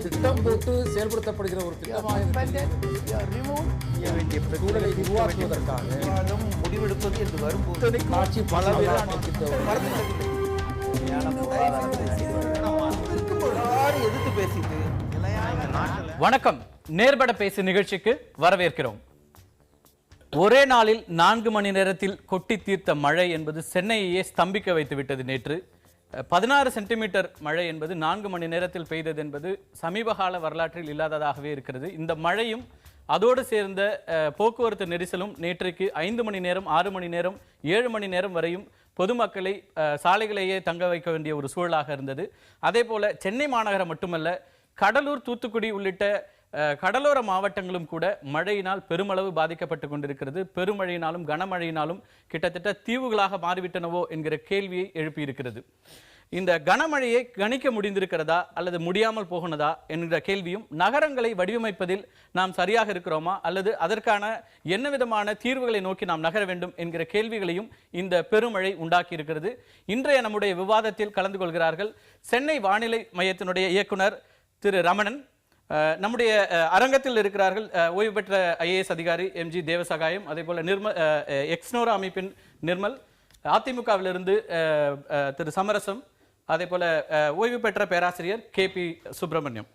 திட்டம் போட்டு செயல்படுத்தப்படுகிற ஒரு திட்டமாக சூழலை உருவாக்குவதற்காக முடிவெடுப்பது என்று வரும்போது ஆட்சி எதிர்த்து பேசிட்டு வணக்கம். நேர்பட பேசு நிகழ்ச்சிக்கு வரவேற்கிறோம். ஒரே நாளில் 4 மணி நேரத்தில் கொட்டி தீர்த்த மழை என்பது சென்னையையே ஸ்தம்பிக்க வைத்து விட்டது. நேற்று 16 சென்டிமீட்டர் மழை என்பது 4 மணி நேரத்தில் பெய்தது என்பது சமீபகால வரலாற்றில் இல்லாததாகவே இருக்கிறது. இந்த மழையும் அதோடு சேர்ந்த போக்குவரத்து நெரிசலும் நேற்றைக்கு 5 மணி நேரம், 6 மணி நேரம், 7 மணி நேரம் வரையும் பொதுமக்களை சாலைகளையே தங்க வைக்க வேண்டிய ஒரு சூழலாக இருந்தது. அதே போல சென்னை மாநகரம் மட்டுமல்ல, கடலூர், தூத்துக்குடி உள்ளிட்ட கடலோர மாவட்டங்களும் கூட மழையினால் பெருமளவு பாதிக்கப்பட்டு கொண்டிருக்கிறது. பெருமழையினாலும் கனமழையினாலும் கிட்டத்தட்ட தீவுகளாக மாறிவிட்டனவோ என்கிற கேள்வியை எழுப்பியிருக்கிறது. இந்த கனமழையை கணிக்க முடிந்திருக்கிறதா அல்லது முடியாமல் போகனதா என்கிற கேள்வியும், நகரங்களை வடிவமைப்பதில் நாம் சரியாக இருக்கிறோமா அல்லது அதற்கான என்ன விதமான தீர்வுகளை நோக்கி நாம் நகர வேண்டும் என்கிற கேள்விகளையும் இந்த பெருமழை உண்டாக்கி இருக்கிறது. இன்றைய நம்முடைய விவாதத்தில் கலந்து கொள்கிறார்கள் சென்னை வானிலை மையத்தினுடைய இயக்குனர் திரு ரமணன். நம்முடைய அரங்கத்தில் இருக்கிறார்கள் ஓய்வு பெற்ற IAS அதிகாரி MG தேவசகாயம், அதே போல எக்ஸ்னோரா அமைப்பின் நிர்மல், அதிமுகவிலிருந்து திரு சமரசம், அதே போல ஓய்வு பெற்ற பேராசிரியர் KP சுப்பிரமணியம்.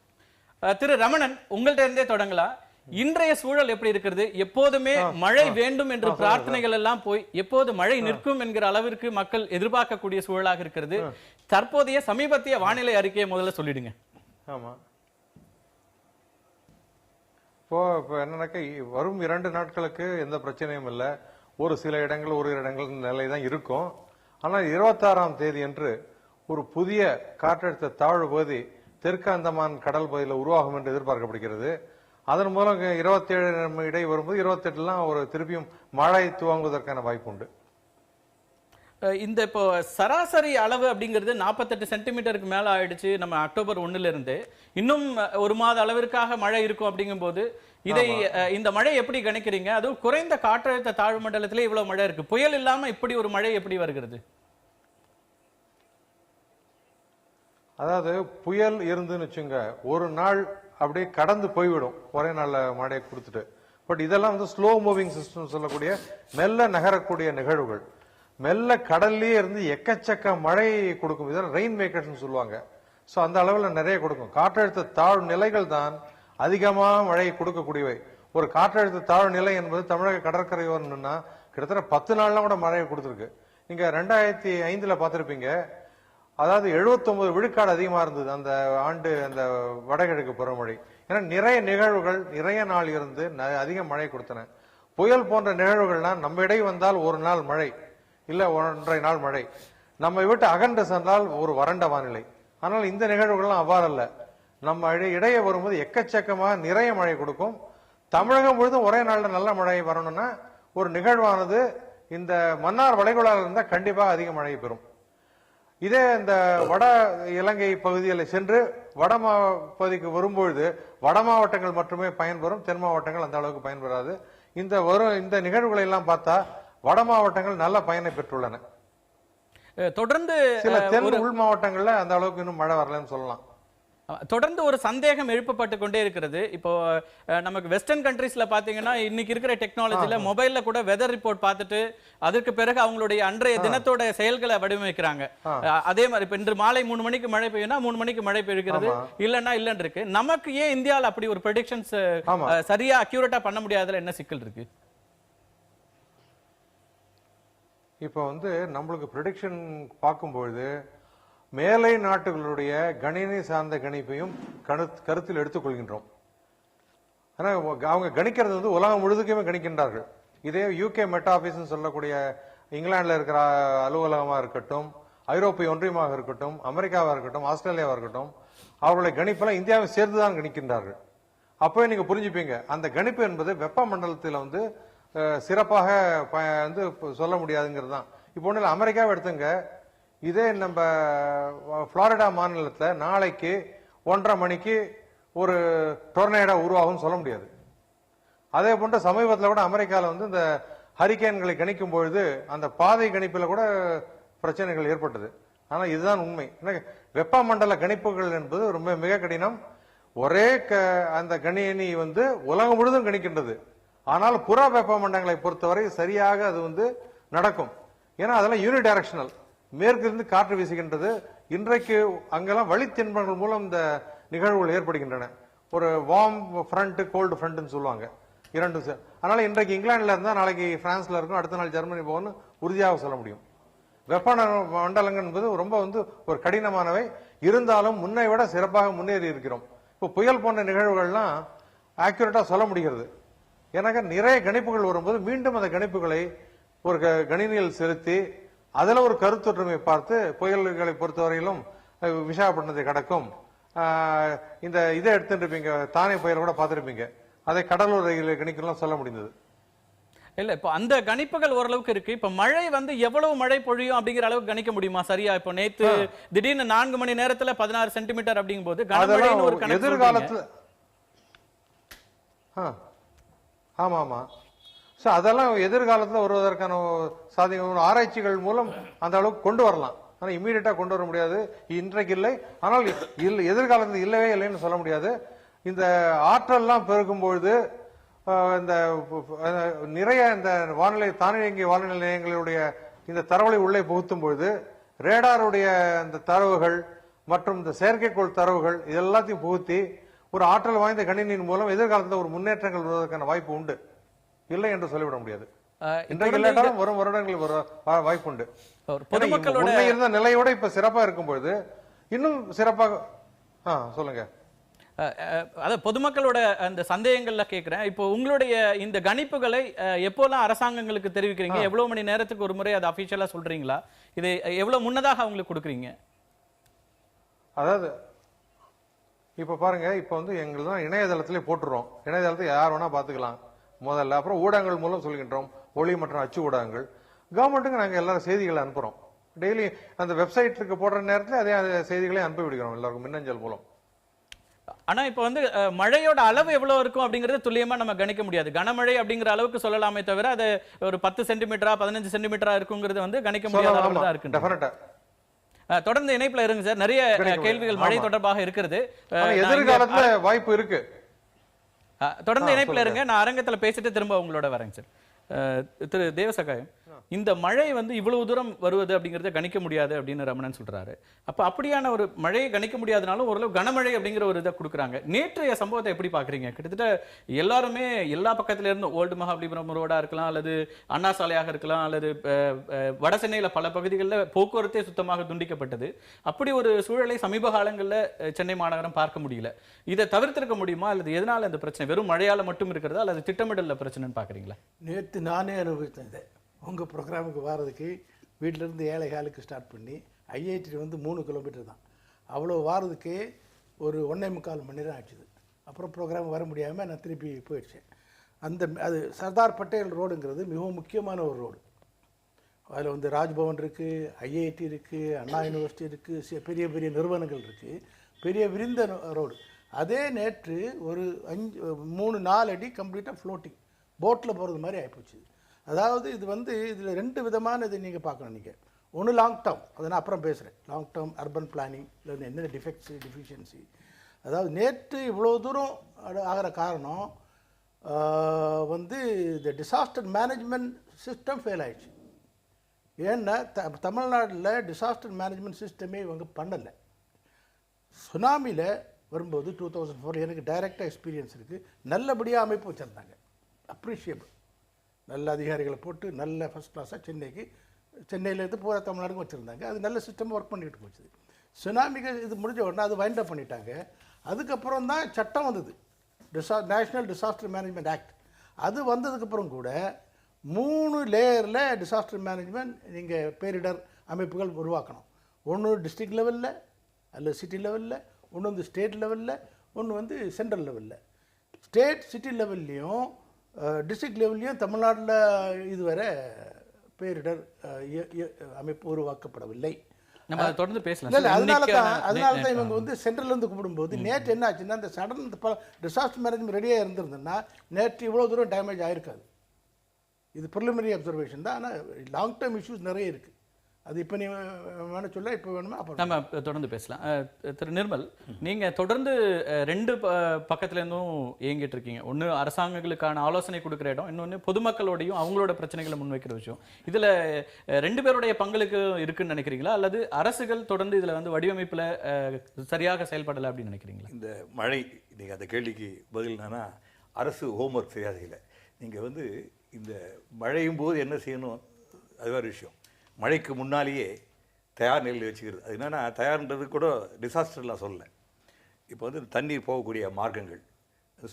திரு ரமணன், உங்கள்கிட்ட இருந்தே தொடங்கலாம். இன்றைய சூழல் எப்படி இருக்கிறது? எப்போதுமே மழை வேண்டும் என்ற பிரார்த்தனைகள் எல்லாம் போய் எப்போது மழை நிற்கும் என்கிற அளவிற்கு மக்கள் எதிர்பார்க்கக்கூடிய சூழலாக இருக்கிறது. தற்போதைய சமீபத்திய வானிலை அறிக்கையை முதல்ல சொல்லிடுங்க. ஆமா, இப்போ என்னன்னாக்கா வரும் 2 நாட்களுக்கு எந்த பிரச்சனையும் இல்லை. ஒரு சில இடங்கள் ஒரு இடங்கள் நிலை தான் இருக்கும். ஆனால் 26ஆம் தேதி அன்று ஒரு புதிய காற்றழுத்த தாழ்வு பகுதி தெற்கு அந்தமான் கடல் பகுதியில் உருவாகும் என்று எதிர்பார்க்கப்படுகிறது. அதன் மூலம் 27 இடை வரும்போது 28 ஒரு திருப்பியும் மழை துவங்குவதற்கான வாய்ப்பு உண்டு. இந்த இப்போ சராசரி அளவு அப்படிங்கிறது 48 சென்டிமீட்டருக்கு மேல ஆயிடுச்சு. நம்ம அக்டோபர் 1ல இருந்து இன்னும் ஒரு மாத அளவிற்காக மழை இருக்கும் அப்படிங்கும் போது இந்த மழை எப்படி கணிக்கிறீங்க? அதுவும் குறைந்த காற்றழுத்த தாழ்வு மண்டலத்திலே இவ்வளவு மழை இருக்கு. புயல் இல்லாம இப்படி ஒரு மழை எப்படி வருகிறது? அதாவது புயல் இருந்துன்னு வச்சுங்க, ஒரு நாள் அப்படியே கடந்து போய்விடும் ஒரே நாள்ல மழையை கொடுத்துட்டு. பட் இதெல்லாம் ஸ்லோ மூவிங் சிஸ்டம் சொல்லக்கூடிய மெல்ல நகரக்கூடிய நிகழ்வுகள். மெல்ல கடல்லே இருந்து எக்கச்சக்க மழை கொடுக்கும். இதெல்லாம் ரெயின் மேக்கர்ஸ் சொல்லுவாங்க. சோ அந்த அளவுல நிறைய கொடுக்கும். காற்றழுத்த தாழ்வு நிலைகள் தான் அதிகமா மழையை கொடுக்கக்கூடியவை. ஒரு காற்றழுத்த தாழ்வு நிலை என்பது தமிழக கடற்கரை வரணும்னா கிட்டத்தட்ட 10 நாள்லாம் கூட மழையை கொடுத்துருக்கு. நீங்க 2005ல பார்த்திருப்பீங்க. அதாவது 79 விழுக்காடு அதிகமா இருந்தது அந்த ஆண்டு அந்த வடகிழக்கு பருவமழை. ஏன்னா நிறைய நிகழ்வுகள் நிறைய நாள் இருந்து அதிக மழை கொடுத்தன. புயல் போன்ற நிகழ்வுகள்லாம் நம்ம இடையே வந்தால் ஒரு நாள் மழை, இல்ல 1.5 நாள் மழை, நம்ம விட்டு அகன்று சென்றால் ஒரு வறண்ட வானிலை. ஆனால் இந்த நிகழ்வுகள்லாம் அவ்வாறு அல்ல. நம்ம இடையே வரும்போது எக்கச்சக்கமாக நிறைய மழை கொடுக்கும். தமிழகம் முழுதும் ஒரே நாள்ல நல்ல மழை வரணும்னா ஒரு நிகழ்வானது இந்த மன்னார் வளைகுடாவில் இருந்தால் கண்டிப்பாக அதிக மழை பெறும். இதே இந்த வட இலங்கை பகுதியில் சென்று வட பகுதிக்கு வரும்பொழுது வட மாவட்டங்கள் மட்டுமே பயன்பெறும், தென் மாவட்டங்கள் அந்த அளவுக்கு பயன்பெறாது. இந்த நிகழ்வுகளை எல்லாம் பார்த்தா வட மாவட்டங்கள் நல்ல பயனை பெற்றுள்ளன. தொடர்ந்து சில தென் உள் மாவட்டங்கள்ல அந்த அளவுக்கு இன்னும் மழை வரலன்னு சொல்லலாம். தொடர்ந்து ஒரு சந்தேகம் எழுப்பப்பட்டு கொண்டே இருக்கிறது. இப்போ நமக்கு வெஸ்டர்ன் கண்ட்ரீஸ்ல பாத்தீங்கன்னா இன்னைக்கு இருக்கிற டெக்னாலஜில மொபைல்ல கூட வெதர் ரிப்போர்ட் பார்த்துட்டு அதற்கு பிறகு அவங்களுடைய அன்றைய தினத்தோட செயல்களை வடிவமைக்கிறாங்க. அதே மாதிரி இப்ப இன்று மாலை 3 மணிக்கு மழை பெய்யும்னா 3 மணிக்கு மழை பெய்கிறது, இல்லன்னா இல்லன்னு இருக்கு. நமக்கு ஏன் இந்தியாவில் அப்படி ஒரு ப்ரெடிக்ஷன்ஸ் சரியா அக்யூரேட்டா பண்ண முடியாதுல என்ன சிக்கல் இருக்கு? இப்போ நம்மளுக்கு ப்ரெடிக்ஷன் பார்க்கும்பொழுது மேலை நாட்டுகளுடைய கணினி சார்ந்த கணிப்பையும் கருத்தில் எடுத்துக்கொள்கின்றோம். ஆனா அவங்க கணிக்கிறது உலகம் முழுதுக்குமே கணிக்கின்றார்கள். இதே UK மெட் ஆபீஸ் சொல்லக்கூடிய இங்கிலாந்துல இருக்கிற அலுவலகமா இருக்கட்டும், ஐரோப்பிய ஒன்றியமாக இருக்கட்டும், அமெரிக்காவா இருக்கட்டும், ஆஸ்திரேலியாவா இருக்கட்டும், அவர்களுடைய கணிப்பெல்லாம் இந்தியாவை சேர்ந்துதான் கணிக்கின்றார்கள். அப்பவே நீங்க புரிஞ்சுப்பீங்க அந்த கணிப்பு என்பது வெப்ப மண்டலத்தில் சிறப்பாக சொல்ல முடியாதுங்கிறது தான். இப்போ ஒன்றும் அமெரிக்காவை எடுத்துங்க. இதே நம்ம புளோரிடா மாநிலத்தில் நாளைக்கு 1:30 மணிக்கு ஒரு டொர்னேடோ உருவாகும் சொல்ல முடியாது. அதே போன்ற சமீபத்தில் கூட அமெரிக்காவில் இந்த ஹரிகேன்களை கணிக்கும் பொழுது அந்த பாதை கணிப்பில் கூட பிரச்சனைகள் ஏற்பட்டது. ஆனா இதுதான் உண்மை. வெப்பமண்டல கணிப்புகள் என்பது ரொம்ப மிக கடினம். ஒரே அந்த கணினி வந்து உலகம் முழுதும் கணிக்கின்றது. ஆனால் புற வெப்பமண்டலங்களை பொறுத்தவரை சரியாக அது வந்து நடக்கும். ஏன்னா அதெல்லாம் யூனி டைரக்ஷனல், மேற்கிருந்து காற்று வீசுகின்றது. இன்றைக்கு அங்கெல்லாம் வழித்தென்பங்கள் மூலம் இந்த நிகழ்வுகள் ஏற்படுகின்றன. ஒரு வார்ம் ஃப்ரண்ட், கோல்டு ஃப்ரண்ட்னு சொல்லுவாங்க, இரண்டு. அதனால இன்றைக்கு இங்கிலாந்துல இருந்தா நாளைக்கு பிரான்ஸ்ல இருக்கும், அடுத்த நாள் ஜெர்மனி போகணும்னு உறுதியாக சொல்ல முடியும். வெப்ப மண்டலங்கள் என்பது ரொம்ப வந்து ஒரு கடினமானவை. இருந்தாலும் முன்னை விட சிறப்பாக முன்னேறி இருக்கிறோம். இப்போ புயல் போன்ற நிகழ்வுகள்லாம் ஆக்யூரேட்டா சொல்ல முடிகிறது. எனக்கு நிறைய கணிப்புகள் வரும்போது மீண்டும் அந்த கணிப்புகளை ஒரு கணினியில் செலுத்தி அதுல ஒரு கருத்தொற்றுமை பார்த்து புயல்களை பொறுத்தவரையிலும் விசாகப்பட்டினத்தை கடக்கும். இந்த இதை எடுத்துட்டு இருப்பீங்க, தானே புயல் கூட பார்த்திருப்பீங்க, அதை கடலூர் ரயில் கணிக்கலாம் சொல்ல முடிந்தது. இல்ல இப்ப அந்த கணிப்புகள் ஓரளவுக்கு இருக்கு. இப்ப மழை வந்து எவ்வளவு மழை பொழியும் அப்படிங்கிற அளவுக்கு கணிக்க முடியுமா சரியா? இப்ப நேத்து திடீர்னு 4 மணி நேரத்துல 16 சென்டிமீட்டர் அப்படிங்கும் போது கனமழைன்னு ஒரு கணக்கு எதிர்காலத்துல ஆமா ஆமா அதெல்லாம் எதிர்காலத்துல வருவதற்கான சாத்தியம் ஆராய்ச்சிகள் மூலம் அந்த அளவுக்கு கொண்டு வரலாம். ஆனா இம்மீடியட்டா கொண்டு வர முடியாது, இன்றைக்கு இல்லை. ஆனால் எதிர்காலத்தில் இல்லவே இல்லைன்னு சொல்ல முடியாது. இந்த ஆற்றல்லாம் பெருகும் பொழுது இந்த நிறைய இந்த வானிலை தானியங்கி வானிலை நிலையங்களுடைய இந்த தரவுகளை உள்ளே புகுத்தும் பொழுது ரேடாருடைய இந்த தரவுகள் மற்றும் இந்த செயற்கைக்கோள் தரவுகள் இதெல்லாத்தையும் புகுத்தி ஒரு ஆற்றல் வாய்ந்த கணினியின் மூலம் எதிர்காலத்தில் ஒரு முன்னேற்றங்கள் வருவதற்கான வாய்ப்பு உண்டு, இல்லை என்று சொல்லிவிட முடியாது. இன்றைக்கு இல்லாட்டாலும் வரும் வருடங்கள் வாய்ப்பு உண்டு. உண்மை இருந்த நிலையோட இப்ப சிறப்பா இருக்கும் பொழுது இன்னும் சிறப்பாக சொல்லுங்க. அத பொதுமக்களோட அந்த சந்தேகங்கள்ல கேட்கிறேன். இப்போ உங்களுடைய இந்த கணிப்புகளை எப்போல்லாம் அரசாங்கங்களுக்கு தெரிவிக்கிறீங்க? எவ்வளவு மணி நேரத்துக்கு ஒரு முறை அதை அபிஷியலா சொல்றீங்களா? இது எவ்வளவு முன்னதாக அவங்களுக்கு கொடுக்குறீங்க? அதாவது இப்ப பாருங்க, இப்ப வந்து எங்களுக்கு இணையதளத்திலே போட்டுறோம். இணையதளத்தை யார் வேணா பாத்துக்கலாம் முதல்ல. அப்புறம் ஊடகங்கள் மூலம் சொல்கின்றோம், ஒளி மற்றும் அச்சு ஊடகங்கள். கவர்மெண்ட்டுக்கு நாங்க எல்லாரும் செய்திகளை அனுப்புறோம். டெய்லி அந்த வெப்சைட்டுக்கு போடுற நேரத்தில் அதே செய்திகளை அனுப்பி விடுகிறோம் எல்லாருக்கும் மின்னஞ்சல் மூலம். ஆனா இப்ப வந்து மழையோட அளவு எவ்வளவு இருக்கும் அப்படிங்கறது துல்லியமா நம்ம கணிக்க முடியாது. கனமழை அப்படிங்கிற அளவுக்கு சொல்லலாமே தவிர அது ஒரு 10 சென்டிமீட்டரா 15 சென்டிமீட்டரா இருக்குங்கிறது வந்து கணிக்க முடியாத அளவுல தான் இருக்கு. டெஃபினட்டா தொடர்ந்து இணைப்புல இருங்க சார். நிறைய கேள்விகள் மழை தொடர்பாக இருக்கிறது. எதிர்காலத்துல வாய்ப்பு இருக்கு. தொடர்ந்து இணைப்புல இருங்க. நான் அரங்கத்துல பேசிட்டு திரும்ப உங்களோட வரேங்க சார். திரு தேவசகாயம், இந்த மழை வந்து இவ்வளவு தூரம் வருவது அப்படிங்கறத கணிக்க முடியாது அப்படின்னு ரமணன் சொல்றாரு. அப்ப அப்படியான ஒரு மழையை கணிக்க முடியாதனாலும் ஓரளவு கனமழை அப்படிங்கிற ஒரு இதை கொடுக்குறாங்க. நேற்றைய சம்பவத்தை எப்படி பாக்குறீங்க? கிட்டத்தட்ட எல்லாருமே எல்லா பக்கத்துல இருந்து ஓல்டு மகாபலிபுரம் ரோடா இருக்கலாம், அல்லது அண்ணா சாலையாக இருக்கலாம், அல்லது வட சென்னையில பல பகுதிகளில் போக்குவரத்தே சுத்தமாக துண்டிக்கப்பட்டது. அப்படி ஒரு சூழலை சமீப காலங்களில் சென்னை மாநகரம் பார்க்க முடியல. இதை தவிர்த்திருக்க முடியுமா, அல்லது எதனால இந்த பிரச்சனை வெறும் மழையால மட்டும் இருக்கிறதா, அல்லது திட்டமிடல பிரச்சனைன்னு பாக்குறீங்களா? நேற்று நானே அனுபவித்தேன். உங்கள் ப்ரோக்ராமுக்கு வாரதுக்கு வீட்டிலேருந்து 7:15 ஸ்டார்ட் பண்ணி ஐஐடி வந்து 3 கிலோமீட்டர் தான். அவ்வளோ வாரதுக்கே ஒரு 1.25 மணி நேரம் ஆச்சுது. அப்புறம் ப்ரோக்ராம் வர முடியாமல் நான் திருப்பி போயிடுச்சேன். அது சர்தார் பட்டேல் ரோடுங்கிறது மிகவும் முக்கியமான ஒரு ரோடு. அதில் வந்து ராஜ்பவன் இருக்குது, ஐஐடி இருக்குது, அண்ணா யூனிவர்சிட்டி இருக்குது, பெரிய பெரிய நிறுவனங்கள் இருக்குது, பெரிய விரிந்த ரோடு. அதே நேற்று ஒரு 3-4 அடி கம்ப்ளீட்டாக ஃப்ளோட்டிங் போட்டில் போகிறது மாதிரி ஆகிப்போச்சு. அதாவது இது வந்து இதில் 2 விதமான இதை நீங்கள் பார்க்கணும். நீங்கள் ஒன்று லாங் டேர்ம், அதை நான் அப்புறம் பேசுகிறேன். லாங் டேர்ம் அர்பன் பிளானிங் இல்லை வந்து என்னென்ன டிஃபிஷியன்சி. அதாவது நேற்று இவ்வளோ தூரம் ஆகிற காரணம் வந்து இந்த டிசாஸ்டர் மேனேஜ்மெண்ட் சிஸ்டம் ஃபெயில் ஆயிடுச்சு. ஏன்னா தமிழ்நாட்டில் டிசாஸ்டர் மேனேஜ்மெண்ட் சிஸ்டமே இவங்க பண்ணலை. சுனாமியில் வரும்போது 2004 எனக்கு டைரெக்டாக எக்ஸ்பீரியன்ஸ் இருக்குது. நல்லபடியாக அமைப்பு வச்சுருந்தாங்க, அப்ரிஷியபிள். நல்ல அதிகாரிகளை போட்டு நல்ல ஃபஸ்ட் கிளாஸாக சென்னையிலேருந்து பூரா தமிழ்நாடுக்கும் வச்சுருந்தாங்க. அது நல்ல சிஸ்டமாக ஒர்க் பண்ணிக்கிட்டு போச்சு. சுனாமிக்கு இது முடிஞ்ச உடனே அது வைண்ட் அப் பண்ணிட்டாங்க. அதுக்கப்புறம் தான் சட்டம் வந்தது, நேஷ்னல் டிசாஸ்டர் மேனேஜ்மெண்ட் ஆக்ட். அது வந்ததுக்கப்புறம் கூட 3 லேயரில் டிசாஸ்டர் மேனேஜ்மெண்ட் நீங்கள் பேரிடர் அமைப்புகள் உருவாக்கணும். ஒன்று டிஸ்ட்ரிக்ட் லெவலில் அல்லது சிட்டி லெவலில், ஒன்று வந்து ஸ்டேட் லெவலில், ஒன்று வந்து சென்ட்ரல் லெவலில். ஸ்டேட் சிட்டி லெவல்லையும் டிஸ்ட்ரிக்ட் லெவல்லையும் தமிழ்நாட்டில் இதுவரை பேரிடர் அமைப்பு உருவாக்கப்படவில்லை. நம்ம தொடர்ந்து பேசலாம். அதனால தான் இவங்க வந்து சென்ட்ரல்லேருந்து கூப்பிடும்போது நேற்று என்ன ஆச்சுன்னா, இந்த சடன் டிசாஸ்டர் மேனேஜ்மெண்ட் ரெடியாக இருந்திருந்ததுன்னா நேற்று இவ்வளோ தூரம் டேமேஜ் ஆகிருக்காது. இது ப்ரிலிமினரி அப்சர்வேஷன் தான். ஆனால் லாங் டேர்ம் இஷ்யூஸ் நிறைய இருக்குது. அது இப்போ நீ வேண சொல்ல இப்போ வேணுமா அப்புறம் நம்ம தொடர்ந்து பேசலாம். திரு நிர்மல், நீங்க தொடர்ந்து ரெண்டு பக்கத்துல இருந்தும் இயங்கிட்டு இருக்கீங்க. ஒண்ணு அரசாங்கங்களுக்கான ஆலோசனை கொடுக்குற இடம், இன்னொன்னு பொதுமக்களோடையும் அவங்களோட பிரச்சனைகளை முன்வைக்கிற விஷயம். இதுல ரெண்டு பேருடைய பங்களுக்கு இருக்குன்னு நினைக்கிறீங்களா, அல்லது அரசுகள் தொடர்ந்து இதுல வந்து வடிவமைப்புல சரியாக செயல்படலை அப்படின்னு நினைக்கிறீங்களா? இந்த மழை, நீங்க அந்த கேள்விக்கு பதில் என்னன்னா, அரசு ஹோம்ஒர்க் சரியாக செய்யலை. நீங்க வந்து இந்த மழையும் போது என்ன செய்யணும் அது வேறு விஷயம். மழைக்கு முன்னாலேயே தயார் நிலையில் வச்சுக்கிறது. அது என்னென்னா, தயார்ன்றது கூட டிசாஸ்டர்லாம் சொல்லலை. இப்போ வந்து தண்ணீர் போகக்கூடிய மார்க்கங்கள்,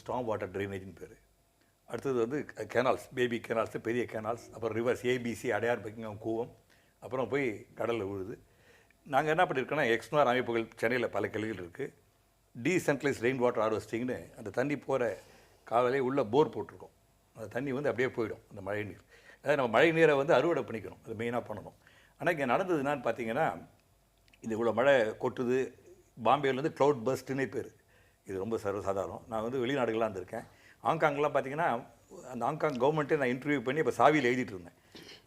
ஸ்ட்ராங் வாட்டர் ட்ரைனேஜ்னு பேர். அடுத்தது வந்து கேனால்ஸ், பேபி கேனால்ஸ், பெரிய கேனால்ஸ், அப்புறம் reverse ABC, Adyar, Buckingham, Cooum, அப்புறம் போய் கடலில் விழுது. நாங்கள் என்ன பண்ணியிருக்கோன்னா, எக்ஸ்னோர் அமைப்புகள் சென்னையில் பல கிளைகள் இருக்குது. டீசென்ட்ரலைஸ் ரெயின் வாட்டர் ஹார்வெஸ்டிங்னு அந்த தண்ணி போகிற காலையிலே உள்ள போர் போட்டிருக்கோம். அந்த தண்ணி வந்து அப்படியே போயிடும், அந்த மழை நீர். அதாவது நம்ம மழை நீரை வந்து அறுவடை பண்ணிக்கணும், அது மெயினாக பண்ணணும். ஆனால் இங்கே நடந்தது என்னான்னு பார்த்தீங்கன்னா, இந்த இவ்வளோ மழை கொட்டுது. பாம்பேலேருந்து க்ளவுட் பஸ்ட்டுன்னே பேர். இது ரொம்ப சர்வசாதாரணம். நான் வந்து வெளிநாடுகளாக இருந்திருக்கேன். ஹாங்காங்லாம் பார்த்தீங்கன்னா, அந்த ஹாங்காங் கவர்மெண்ட்டே நான் இன்டர்வியூ பண்ணி இப்போ சாவியில் எழுதிட்டு இருந்தேன்.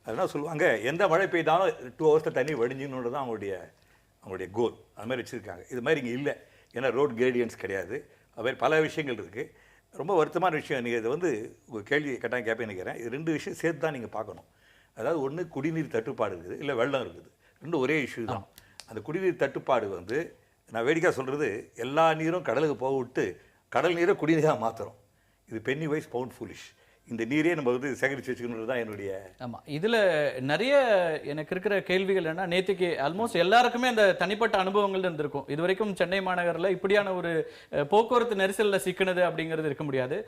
அதனால் சொல்லுவாங்க, எந்த மழை பெய்தாலும் 2 ஹவர்ஸில் தண்ணி வடிஞ்சின்னு தான் அவங்களுடைய கோல். அது மாதிரி வச்சுருக்காங்க. இது மாதிரி இங்கே இல்லை. ஏன்னா ரோட் கிரேடியன்ஸ் கிடையாது. அது மாதிரி பல விஷயங்கள் இருக்குது. ரொம்ப வருத்தமான விஷயம். நீங்கள் இதை வந்து உங்கள் கேள்வி கட்டாயம் கேட்பேன்னு நினைக்கிறேன். இது 2 விஷயம் சேர்த்து தான் நீங்கள் பார்க்கணும். அதாவது ஒன்று குடிநீர் தட்டுப்பாடு இருக்குது, இல்லை வெள்ளம் இருக்குது. ரெண்டும் ஒரே இஷ்யூ தான். அந்த குடிநீர் தட்டுப்பாடு வந்து நான் வேடிக்கையாக சொல்கிறது, எல்லா நீரும் கடலுக்கு போக விட்டு கடல் நீரை குடிநீராக மாற்றுறோம். இது பென்னி வைஸ் பவுண்ட் ஃபுலிஷ். இந்த நீரே நம்ம வந்து சேகரித்து வச்சுக்கணுன்றது தான் என்னுடைய. ஆமாம், இதில் நிறைய எனக்கு இருக்கிற கேள்விகள் என்ன, நேற்றுக்கு ஆல்மோஸ்ட் எல்லாருக்குமே அந்த தனிப்பட்ட அனுபவங்கள் இருந்திருக்கும். இது வரைக்கும் சென்னை மாநகரில் இப்படியான ஒரு போக்குவரத்து நெரிசலில் சிக்கினது அப்படிங்கிறது இருக்க முடியாது.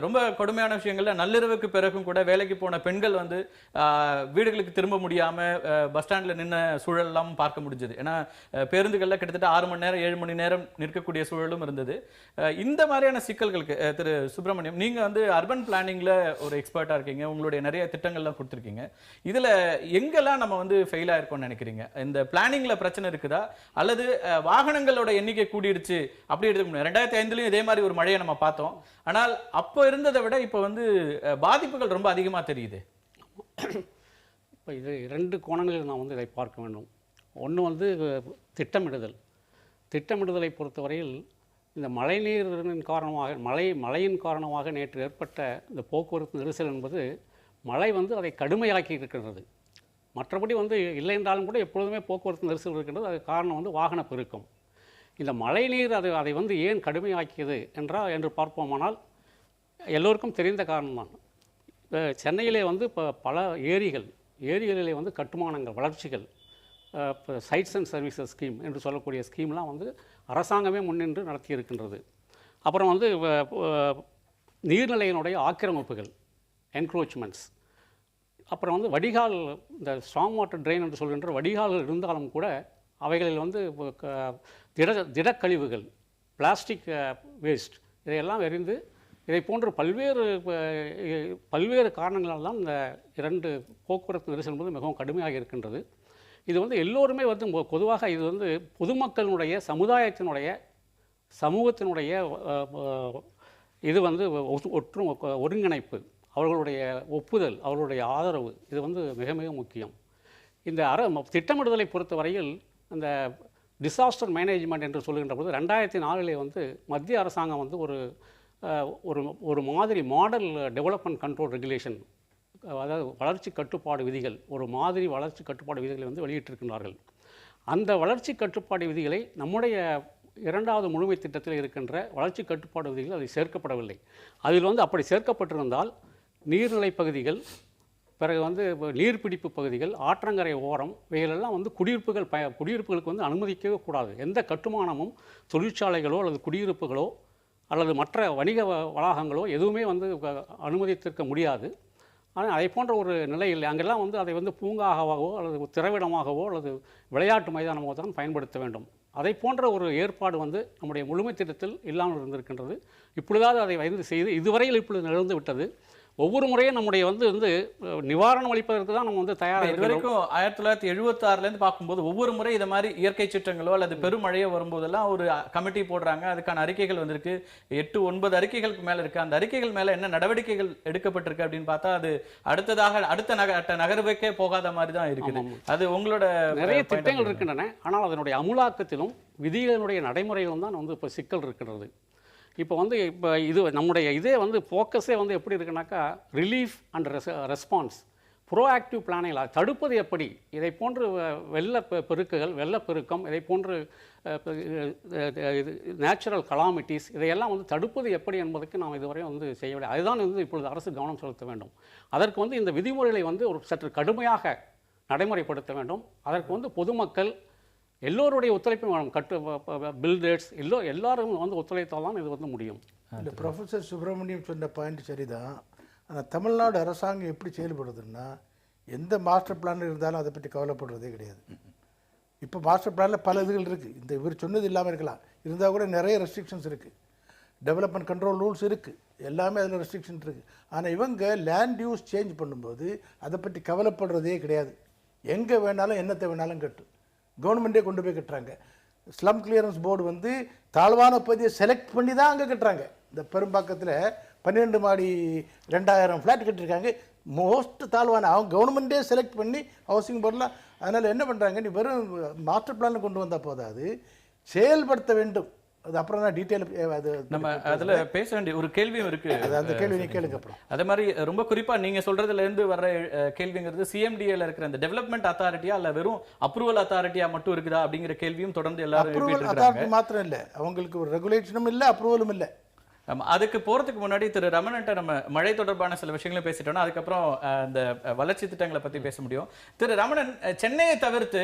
ரொம்ப கொடுமையான விஷயங்கள்ல நள்ளிரவுக்கு பிறகும் கூட வேலைக்கு போன பெண்கள் வந்து வீடுகளுக்கு திரும்ப முடியாமல் பஸ் ஸ்டாண்டில் நின்ன சூழல்லாம் பார்க்க முடிஞ்சது. ஏன்னா பேருந்துகளில் கிட்டத்தட்ட 6 மணி நேரம் 7 மணி நேரம் நிற்கக்கூடிய சூழலும் இருந்தது. இந்த மாதிரியான சிக்கல்களுக்கு திரு சுப்பிரமணியம், நீங்கள் வந்து அர்பன் பிளானிங்கில் ஒரு எக்ஸ்பர்ட்டா இருக்கீங்க, உங்களுடைய நிறைய திட்டங்கள்லாம் கொடுத்துருக்கீங்க. இதுல எங்கெல்லாம் நம்ம வந்து ஃபெயில் ஆயிருக்கோம்னு நினைக்கிறீங்க? இந்த பிளானிங்ல பிரச்சனை இருக்குதா, அல்லது வாகனங்களோட எண்ணிக்கை கூடிடுச்சு அப்படி எடுத்துக்க முடியும்? 2005லயும் இதே மாதிரி ஒரு மழையை நம்ம பார்த்தோம். ஆனால் அப்போ இருந்ததை விட இப்போ வந்து பாதிப்புகள் ரொம்ப அதிகமாக தெரியுது. இப்போ இது 2 கோணங்களில் நான் வந்து இதை பார்க்க வேண்டும். ஒன்று வந்து திட்டமிடுதலை பொறுத்தவரையில் இந்த மழைநீரின் காரணமாக மழையின் காரணமாக நேற்று ஏற்பட்ட இந்த போக்குவரத்து நெரிசல் என்பது மழை வந்து அதை கடுமையாக்கி இருக்கின்றது. மற்றபடி வந்து இல்லை என்றாலும் கூட எப்பொழுதுமே போக்குவரத்து நெரிசல் இருக்கின்றது. அதுக்கு காரணம் வந்து வாகன பெருக்கம். இந்த மழைநீர் அதை வந்து ஏன் கடுமையாக்கியது என்று பார்ப்போமானால் எல்லோருக்கும் தெரிந்த காரணம்தான். இப்போ சென்னையிலே வந்து இப்போ பல ஏரிகளிலே வந்து கட்டுமானங்கள், வளர்ச்சிகள், இப்போ சைட்ஸ் அண்ட் சர்வீசஸ் ஸ்கீம் என்று சொல்லக்கூடிய ஸ்கீம்லாம் வந்து அரசாங்கமே முன்னின்று நடத்தி இருக்கின்றது. அப்புறம் வந்து நீர்நிலையினுடைய ஆக்கிரமிப்புகள், என்க்ரோச்மெண்ட்ஸ், அப்புறம் வந்து வடிகால், இந்த ஸ்ட்ராங் வாட்டர் ட்ரெயின் என்று சொல்கின்ற வடிகால்கள் இருந்தாலும் கூட அவைகளில் வந்து திடக்கழிவுகள், பிளாஸ்டிக் வேஸ்ட் இதையெல்லாம் எரிந்து இதை போன்ற பல்வேறு காரணங்களால் தான் இந்த 2 போக்குவரத்து நெரிசல் என்பது மிகவும் கடுமையாக இருக்கின்றது. இது வந்து எல்லோருமே வந்து பொதுவாக இது வந்து பொதுமக்களினுடைய, சமூகத்தினுடைய இது வந்து ஒருங்கிணைப்பு, அவர்களுடைய ஒப்புதல், அவர்களுடைய ஆதரவு, இது வந்து மிக மிக முக்கியம். இந்த திட்டமிடுதலை பொறுத்தவரையில் அந்த டிசாஸ்டர் மேனேஜ்மெண்ட் என்று சொல்லுகின்ற போது 2004 வந்து மத்திய அரசாங்கம் வந்து ஒரு மாதிரி மாடல் டெவலப்மெண்ட் கண்ட்ரோல் ரெகுலேஷன், அதாவது வளர்ச்சி கட்டுப்பாடு விதிகள், ஒரு மாதிரி வளர்ச்சி கட்டுப்பாடு விதிகளை வந்து வெளியிட்டிருக்கின்றார்கள். அந்த வளர்ச்சி கட்டுப்பாடு விதிகளை நம்முடைய 2வது முழுமை திட்டத்தில் இருக்கின்ற வளர்ச்சி கட்டுப்பாடு விதிகள் அதில் சேர்க்கப்படவில்லை. அதில் வந்து அப்படி சேர்க்கப்பட்டிருந்தால் நீர்நிலை பகுதிகள், பிறகு வந்து நீர்பிடிப்பு பகுதிகள், ஆற்றங்கரை ஓரம், இவைகளெல்லாம் வந்து குடியிருப்புகளுக்கு வந்து அனுமதிக்கவே கூடாது. எந்த கட்டுமானமும் தொழிற்சாலைகளோ அல்லது குடியிருப்புகளோ அல்லது மற்ற வணிக வளாகங்களோ எதுவுமே வந்து அனுமதித்திருக்க முடியாது. ஆனால் அதை போன்ற ஒரு நிலையில் அங்கெல்லாம் வந்து அதை வந்து பூங்காகவோ அல்லது திறவிடமாகவோ அல்லது விளையாட்டு மைதானமோ தான் பயன்படுத்த வேண்டும். அதை போன்ற ஒரு ஏற்பாடு வந்து நம்முடைய முழுமை திட்டத்தில் இல்லாமல் இருந்திருக்கின்றது. இப்பொழுதாவது அதை வந்து செய்து இதுவரையில் இப்பொழுது நிகழ்ந்து விட்டது. ஒவ்வொரு முறையும் நம்முடைய வந்து நிவாரணம் அளிப்பதற்கு தான் நம்ம வந்து தயாராக இது இருக்கிறோம். வரைக்கும் 1976ல இருந்து பார்க்கும்போது ஒவ்வொரு முறை இது மாதிரி இயற்கை சீற்றங்களோ அல்லது பெருமழையோ வரும்போதெல்லாம் ஒரு கமிட்டி போடுறாங்க. அதுக்கான அறிக்கைகள் வந்திருக்கு. 8-9 அறிக்கைகளுக்கு மேல இருக்கு. அந்த அறிக்கைகள் மேல என்ன நடவடிக்கைகள் எடுக்கப்பட்டிருக்கு அப்படின்னு பார்த்தா அது அடுத்த நகர்வுக்கே போகாத மாதிரி தான் இருக்குது. அது உங்களோட நிறைய திட்டங்கள் இருக்கின்றன. ஆனால் அதனுடைய அமுலாக்கத்திலும் விதிகளினுடைய நடைமுறையிலும் தான் வந்து இப்போ சிக்கல் இருக்கிறது. இப்போ இது நம்முடைய இதே வந்து ஃபோக்கஸே வந்து எப்படி இருக்குனாக்கா relief and response, proactive planning, தடுப்பது எப்படி, இதை போன்று வெள்ளப்பெருக்கம், இதை போன்று நேச்சுரல் கலாமிட்டிஸ், இதையெல்லாம் வந்து தடுப்பது எப்படி என்பதற்கு நாம் இதுவரை வந்து செய்யவில்லை. அதுதான் வந்து இப்பொழுது அரசு கவனம் செலுத்த வேண்டும். அதற்கு வந்து இந்த விதிமுறைகளை வந்து ஒரு சற்று கடுமையாக நடைமுறைப்படுத்த வேண்டும். அதற்கு வந்து பொதுமக்கள் எல்லோருடைய ஒத்துழைப்பும் வேணும். பில்டர்ஸ் எல்லாரும் வந்து ஒத்துழைத்தால் தான் இது வந்து முடியும். இல்லை, ப்ரொஃபஸர் சுப்பிரமணியம் சொன்ன பாயிண்ட் சரிதான். ஆனால் தமிழ்நாடு அரசாங்கம் எப்படி செயல்படுதுன்னா, எந்த மாஸ்டர் பிளான் இருந்தாலும் அதை பற்றி கவலைப்படுறதே கிடையாது. இப்போ மாஸ்டர் பிளானில் பல இதுகள் இருக்குது. இந்த இவர் சொன்னது இல்லாமல் இருக்கலாம், இருந்தால் கூட நிறைய ரெஸ்ட்ரிக்ஷன்ஸ் இருக்குது. டெவலப்மெண்ட் கண்ட்ரோல் ரூல்ஸ் இருக்குது, எல்லாமே அதில் ரெஸ்ட்ரிக்ஷன் இருக்குது. ஆனால் இவங்க லேண்ட் யூஸ் சேஞ்ச் பண்ணும்போது அதை பற்றி கவலைப்படுறதே கிடையாது. எங்கே வேணாலும் என்னத்தை வேணாலும் கட்டு, கவர்மெண்ட்டே கொண்டு போய் கட்டுறாங்க. ஸ்லம் கிளியரன்ஸ் போர்டு வந்து தாழ்வான பகுதியை செலக்ட் பண்ணி தான் அங்கே கட்டுறாங்க. இந்த பெரும்பாக்கத்தில் 12 மாடி 2000 ஃப்ளாட் கட்டியிருக்காங்க. மோஸ்ட் தாழ்வான அவங்க கவர்மெண்ட்டே செலக்ட் பண்ணி ஹவுசிங் போர்டெலாம். அதனால் என்ன பண்ணுறாங்க, நீ வெறும் மாஸ்டர் பிளான் கொண்டு வந்தால் போதாது, செயல்படுத்த வேண்டும். அது அப்புறம் தான் டீட்டெயில் அது நம்ம அதில் பேச வேண்டிய ஒரு கேள்வியும் இருக்கு. அந்த கேள்வி நீ கேளுங்க. அப்புறம் அதே மாதிரி ரொம்ப குறிப்பா நீங்க சொல்றதுல இருந்து வர்ற கேள்விங்கிறது சிஎம்டிஏல இருக்கிற அந்த டெவலப்மெண்ட் அத்தாரிட்டியா இல்ல வெறும் அப்ரூவல் அத்தாரிட்டியா மட்டும் இருக்குதா அப்படிங்கிற கேள்வியும் தொடர்ந்து எல்லாரும் அப்ரூவல் அத்தாரிட்டி மாத்திரம் இல்லை, அவங்களுக்கு ஒரு ரெகுலேஷனும் இல்லை, அப்ரூவலும் இல்லை. அதுக்கு போறதுக்கு முன்னாடி திரு ரமணன்ட்ட நம்ம மழை தொடர்பான சில விஷயங்களும் பேசிட்டோம்னா அதுக்கப்புறம் இந்த வளர்ச்சி திட்டங்களை பத்தி பேச முடியும். திரு ரமணன், சென்னையை தவிர்த்து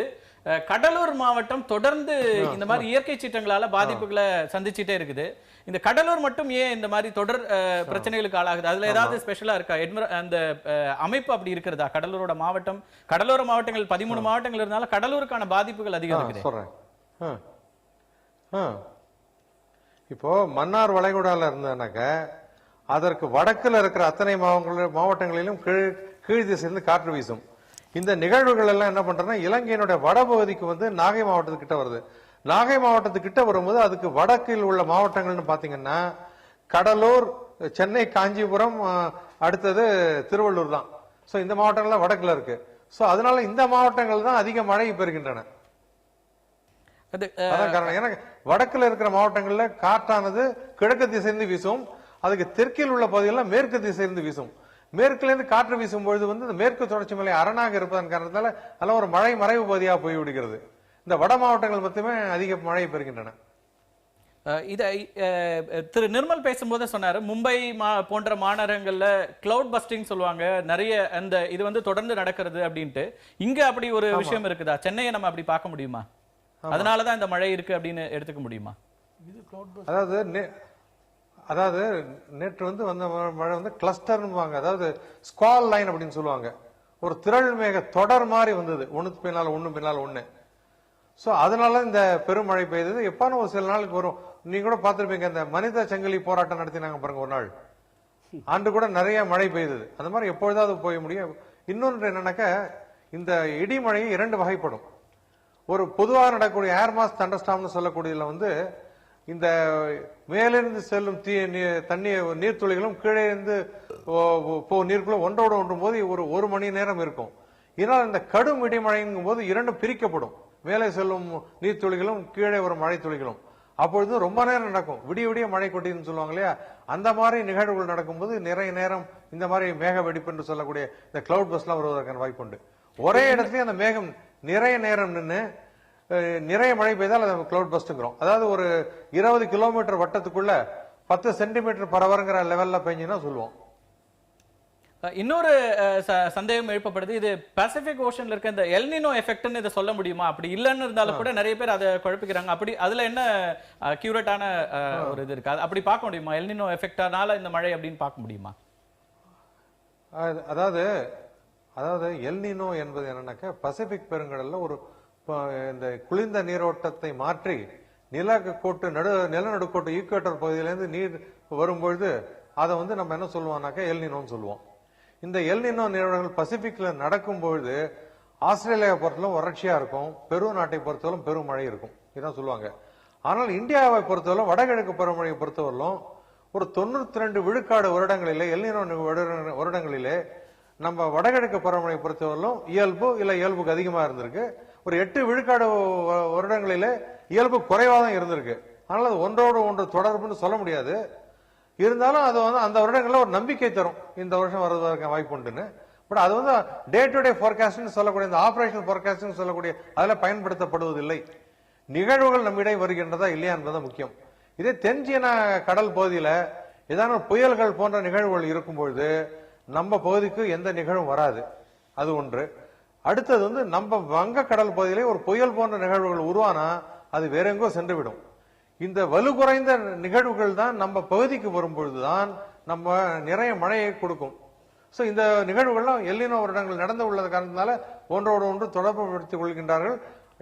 கடலூர் மாவட்டம் தொடர்ந்து இந்த மாதிரி இயற்கை சீற்றங்களால பாதிப்புகளை சந்திச்சுட்டே இருக்குது. இந்த கடலூர் மட்டும் ஏன் இந்த மாதிரி தொடர் பிரச்சனைகளுக்கு ஆளாகுது? அதுல ஏதாவது ஸ்பெஷலா இருக்கா? அந்த அமைப்பு அப்படி இருக்கிறதா? கடலூரோட மாவட்டம், கடலோர மாவட்டங்கள் 13 மாவட்டங்கள் இருந்தாலும் கடலூருக்கான பாதிப்புகள் அதிகம் இருக்குது. சொல்றேன். இப்போ மன்னார் வளைகுடால இருந்தனாக்க அதற்கு வடக்குல இருக்கிற அத்தனை மாவட்டங்களிலும் கீழ் திசையிலிருந்து காற்று வீசும். இந்த நிகழ்வுகள் எல்லாம் என்ன பண்றதுன்னா இலங்கையினுடைய வடபகுதிக்கு வந்து நாகை மாவட்டத்துக்கிட்ட வருது. நாகை மாவட்டத்துக்கிட்ட வரும்போது அதுக்கு வடக்கில் உள்ள மாவட்டங்கள்னு பாத்தீங்கன்னா கடலூர், சென்னை, காஞ்சிபுரம், அடுத்தது திருவள்ளூர் தான். சோ இந்த மாவட்டங்கள்லாம் வடக்குல இருக்கு. சோ அதனால இந்த மாவட்டங்கள் தான் அதிக மழை பெறுகின்றன. அதான் காரணம். ஏன்னா வடக்குல இருக்கிற மாவட்டங்கள்ல காற்றானது கிழக்கு திசையிலிருந்து வீசும், அதுக்கு தெற்கில் உள்ள பகுதிகளில் மேற்கு திசையிலிருந்து வீசும். மேற்குல இருந்து காற்று வீசும் பொழுது வந்து இந்த மேற்கு தொடர்ச்சி மலை அரணாக இருப்பதன் காரணத்தால அதெல்லாம் ஒரு மழை மறைவு பகுதியாக போய்விடுகிறது. இந்த வட மாவட்டங்கள் மட்டுமே அதிக மழை பெறுகின்றன. இதை திரு நிர்மல் பேசும்போது சொன்னாரு, மும்பை போன்ற மாநகரங்கள்ல கிளவுட் பஸ்டிங் சொல்லுவாங்க, நிறைய அந்த இது வந்து தொடர்ந்து நடக்கிறது அப்படின்ட்டு. இங்க அப்படி ஒரு விஷயம் இருக்குதா? சென்னையை நம்ம அப்படி பார்க்க முடியுமா? அதனாலதான் இந்த மழை இருக்கு அப்படின்னு எடுத்துக்க முடியுமா? அதாவது நேற்று வந்து வந்த மழை வந்து கிளஸ்டர்னுவாங்க, அதாவது ஸ்குவால் லைன் அப்படின்னு சொல்லுவாங்க. ஒரு திரள் மேக தொடர் மாதிரி வந்தது, ஒண்ணுக்கு பின்னால ஒண்ணு. சோ அதனால இந்த பெருமழை பெய்தது. எப்பான ஒரு சில நாளுக்கு வரும். நீங்க கூட பார்த்திருப்பீங்க, இந்த மனித சங்கிலி போராட்டம் நடத்தினாங்க பாருங்க ஒரு நாள், அன்று கூட நிறைய மழை பெய்தது. அந்த மாதிரி எப்பொழுதாவது போய் முடியும். இன்னொன்று என்னன்னாக்க, இந்த இடிமழையை 2 வகைப்படும். ஒரு பொதுவாக நடக்கக்கூடிய ஏர் மாஸ் தண்டர்ஸ்டார்ம்னு சொல்லக்கூடியதுல வந்து இந்த மேலிருந்து செல்லும் நீர்த்துளிகளும் கீழே இருந்து நீருக்குள்ள ஒன்றோடு ஒன்றும் போது ஒரு மணி நேரம் இருக்கும். இதனால் இந்த கடும் இடிமழைங்கும் போது 2 பிரிக்கப்படும். மேலே செல்லும் நீர்த்துளிகளும் கீழே வரும் மழை துளிகளும். அப்பொழுது ரொம்ப நேரம் நடக்கும். விடிய மழை கொட்டின்னு சொல்லுவாங்க இல்லையா, அந்த மாதிரி நிகழ்வுகள் நடக்கும்போது நிறைய நேரம் இந்த மாதிரி மேக வெடிப்பு என்று சொல்லக்கூடிய இந்த கிளவுட் பஸ் எல்லாம் வருவதற்கான வாய்ப்பு உண்டு. ஒரே இடத்துல அந்த மேகம் நிறைய நேரம் நின்று நிறைய மழை பெய்தால் அதை கிளவுட் பஸ்ட்ங்கிறோம். அதாவது ஒரு 20 கிலோமீட்டர் வட்டத்துக்குள்ள 10 சென்டிமீட்டர் பரவருங்கிற லெவல்ல பெஞ்சுன்னா சொல்லுவோம். இன்னொரு சந்தேகம் எழுப்பப்படுது, இது பசிபிக் ஓஷன்ல இருக்க இந்த எல்னினோ எஃபெக்ட்னு இதை சொல்ல முடியுமா? அப்படி இல்லைன்னு இருந்தாலும் கூட நிறைய பேர் அதை குழப்பிக்கிறாங்க. அப்படி அதுல என்ன கியூரேட்டான ஒரு இது இருக்கு, அப்படி பார்க்க முடியுமா? எல்னினோ எஃபெக்டானால இந்த மழை அப்படின்னு பார்க்க முடியுமா? அதாவது எல்னினோ என்பது என்னன்னாக்க, பசிபிக் பெருங்கடல்ல ஒரு இந்த குளிர்ந்த நீரோட்டத்தை மாற்றி நிலநடுக்கோட்டு ஈக்குவேட்டர் பகுதியிலிருந்து நீர் வரும்பொழுது அதை வந்து நம்ம என்ன சொல்லுவோம்னாக்கா எல்னினோன்னு சொல்லுவோம். இந்த எல்னினோ நிகழ்வுகள் பசிபிக்ல நடக்கும் பொழுது ஆஸ்திரேலியாவை பொறுத்தவரை வறட்சியா இருக்கும், பெரு நாட்டை பொறுத்தவரை பெரும் மழை இருக்கும், இதான் சொல்லுவாங்க. ஆனால் இந்தியாவை பொறுத்தவரை வடகிழக்கு பருவமழையை பொறுத்தவரையிலும் ஒரு 92 விழுக்காடு வருடங்களிலே எல்னினோ வருடங்களிலே நம்ம வடகிழக்கு பருவமழையை பொறுத்தவரையிலும் இயல்பு இல்ல இயல்புக்கு அதிகமா இருந்திருக்கு. ஒரு 8 விழுக்காடு வருடங்களிலே இயல்பு குறைவா தான் இருந்திருக்கு. அதனால அது ஒன்றோடு ஒன்று தொடர்புன்னு சொல்ல முடியாது. இருந்தாலும் அது வந்து அந்த வருடங்களில் ஒரு நம்பிக்கை தரும், இந்த வருஷம் வருவதற்கு வாய்ப்பு உண்டுன்னு. பட் அது வந்து டே டு டே ஃபோர்காஸ்டிங் சொல்லக்கூடிய இந்த ஆபரேஷனல் ஃபோர்காஸ்டிங் சொல்லக்கூடிய அதில் பயன்படுத்தப்படுவதில்லை. நிகழ்வுகள் நம்மிடையே வருகின்றதா இல்லையா என்பது முக்கியம். இதே தென்சீன கடல் பகுதியில ஏதாவது புயல்கள் போன்ற நிகழ்வுகள் இருக்கும் பொழுது நம்ம பகுதிக்கு எந்த நிகழ்வும் வராது, அது ஒன்று. அடுத்தது வந்து நம்ம வங்க கடல் பகுதியிலே ஒரு புயல் போன்ற நிகழ்வுகள் உருவானா அது வேற எங்கோ சென்றுவிடும். இந்த வலு குறைந்த நிகழ்வுகள் தான் நம்ம பகுதிக்கு வரும்பொழுதுதான் நம்ம நிறைய மழையை கொடுக்கும். சோ இந்த நிகழ்வுகள்லாம் எல்லினோ வருடங்கள் நடந்து உள்ளது காரணத்தினால ஒன்றோடு ஒன்று தொடர்பு படுத்திக் கொள்கின்றார்கள்.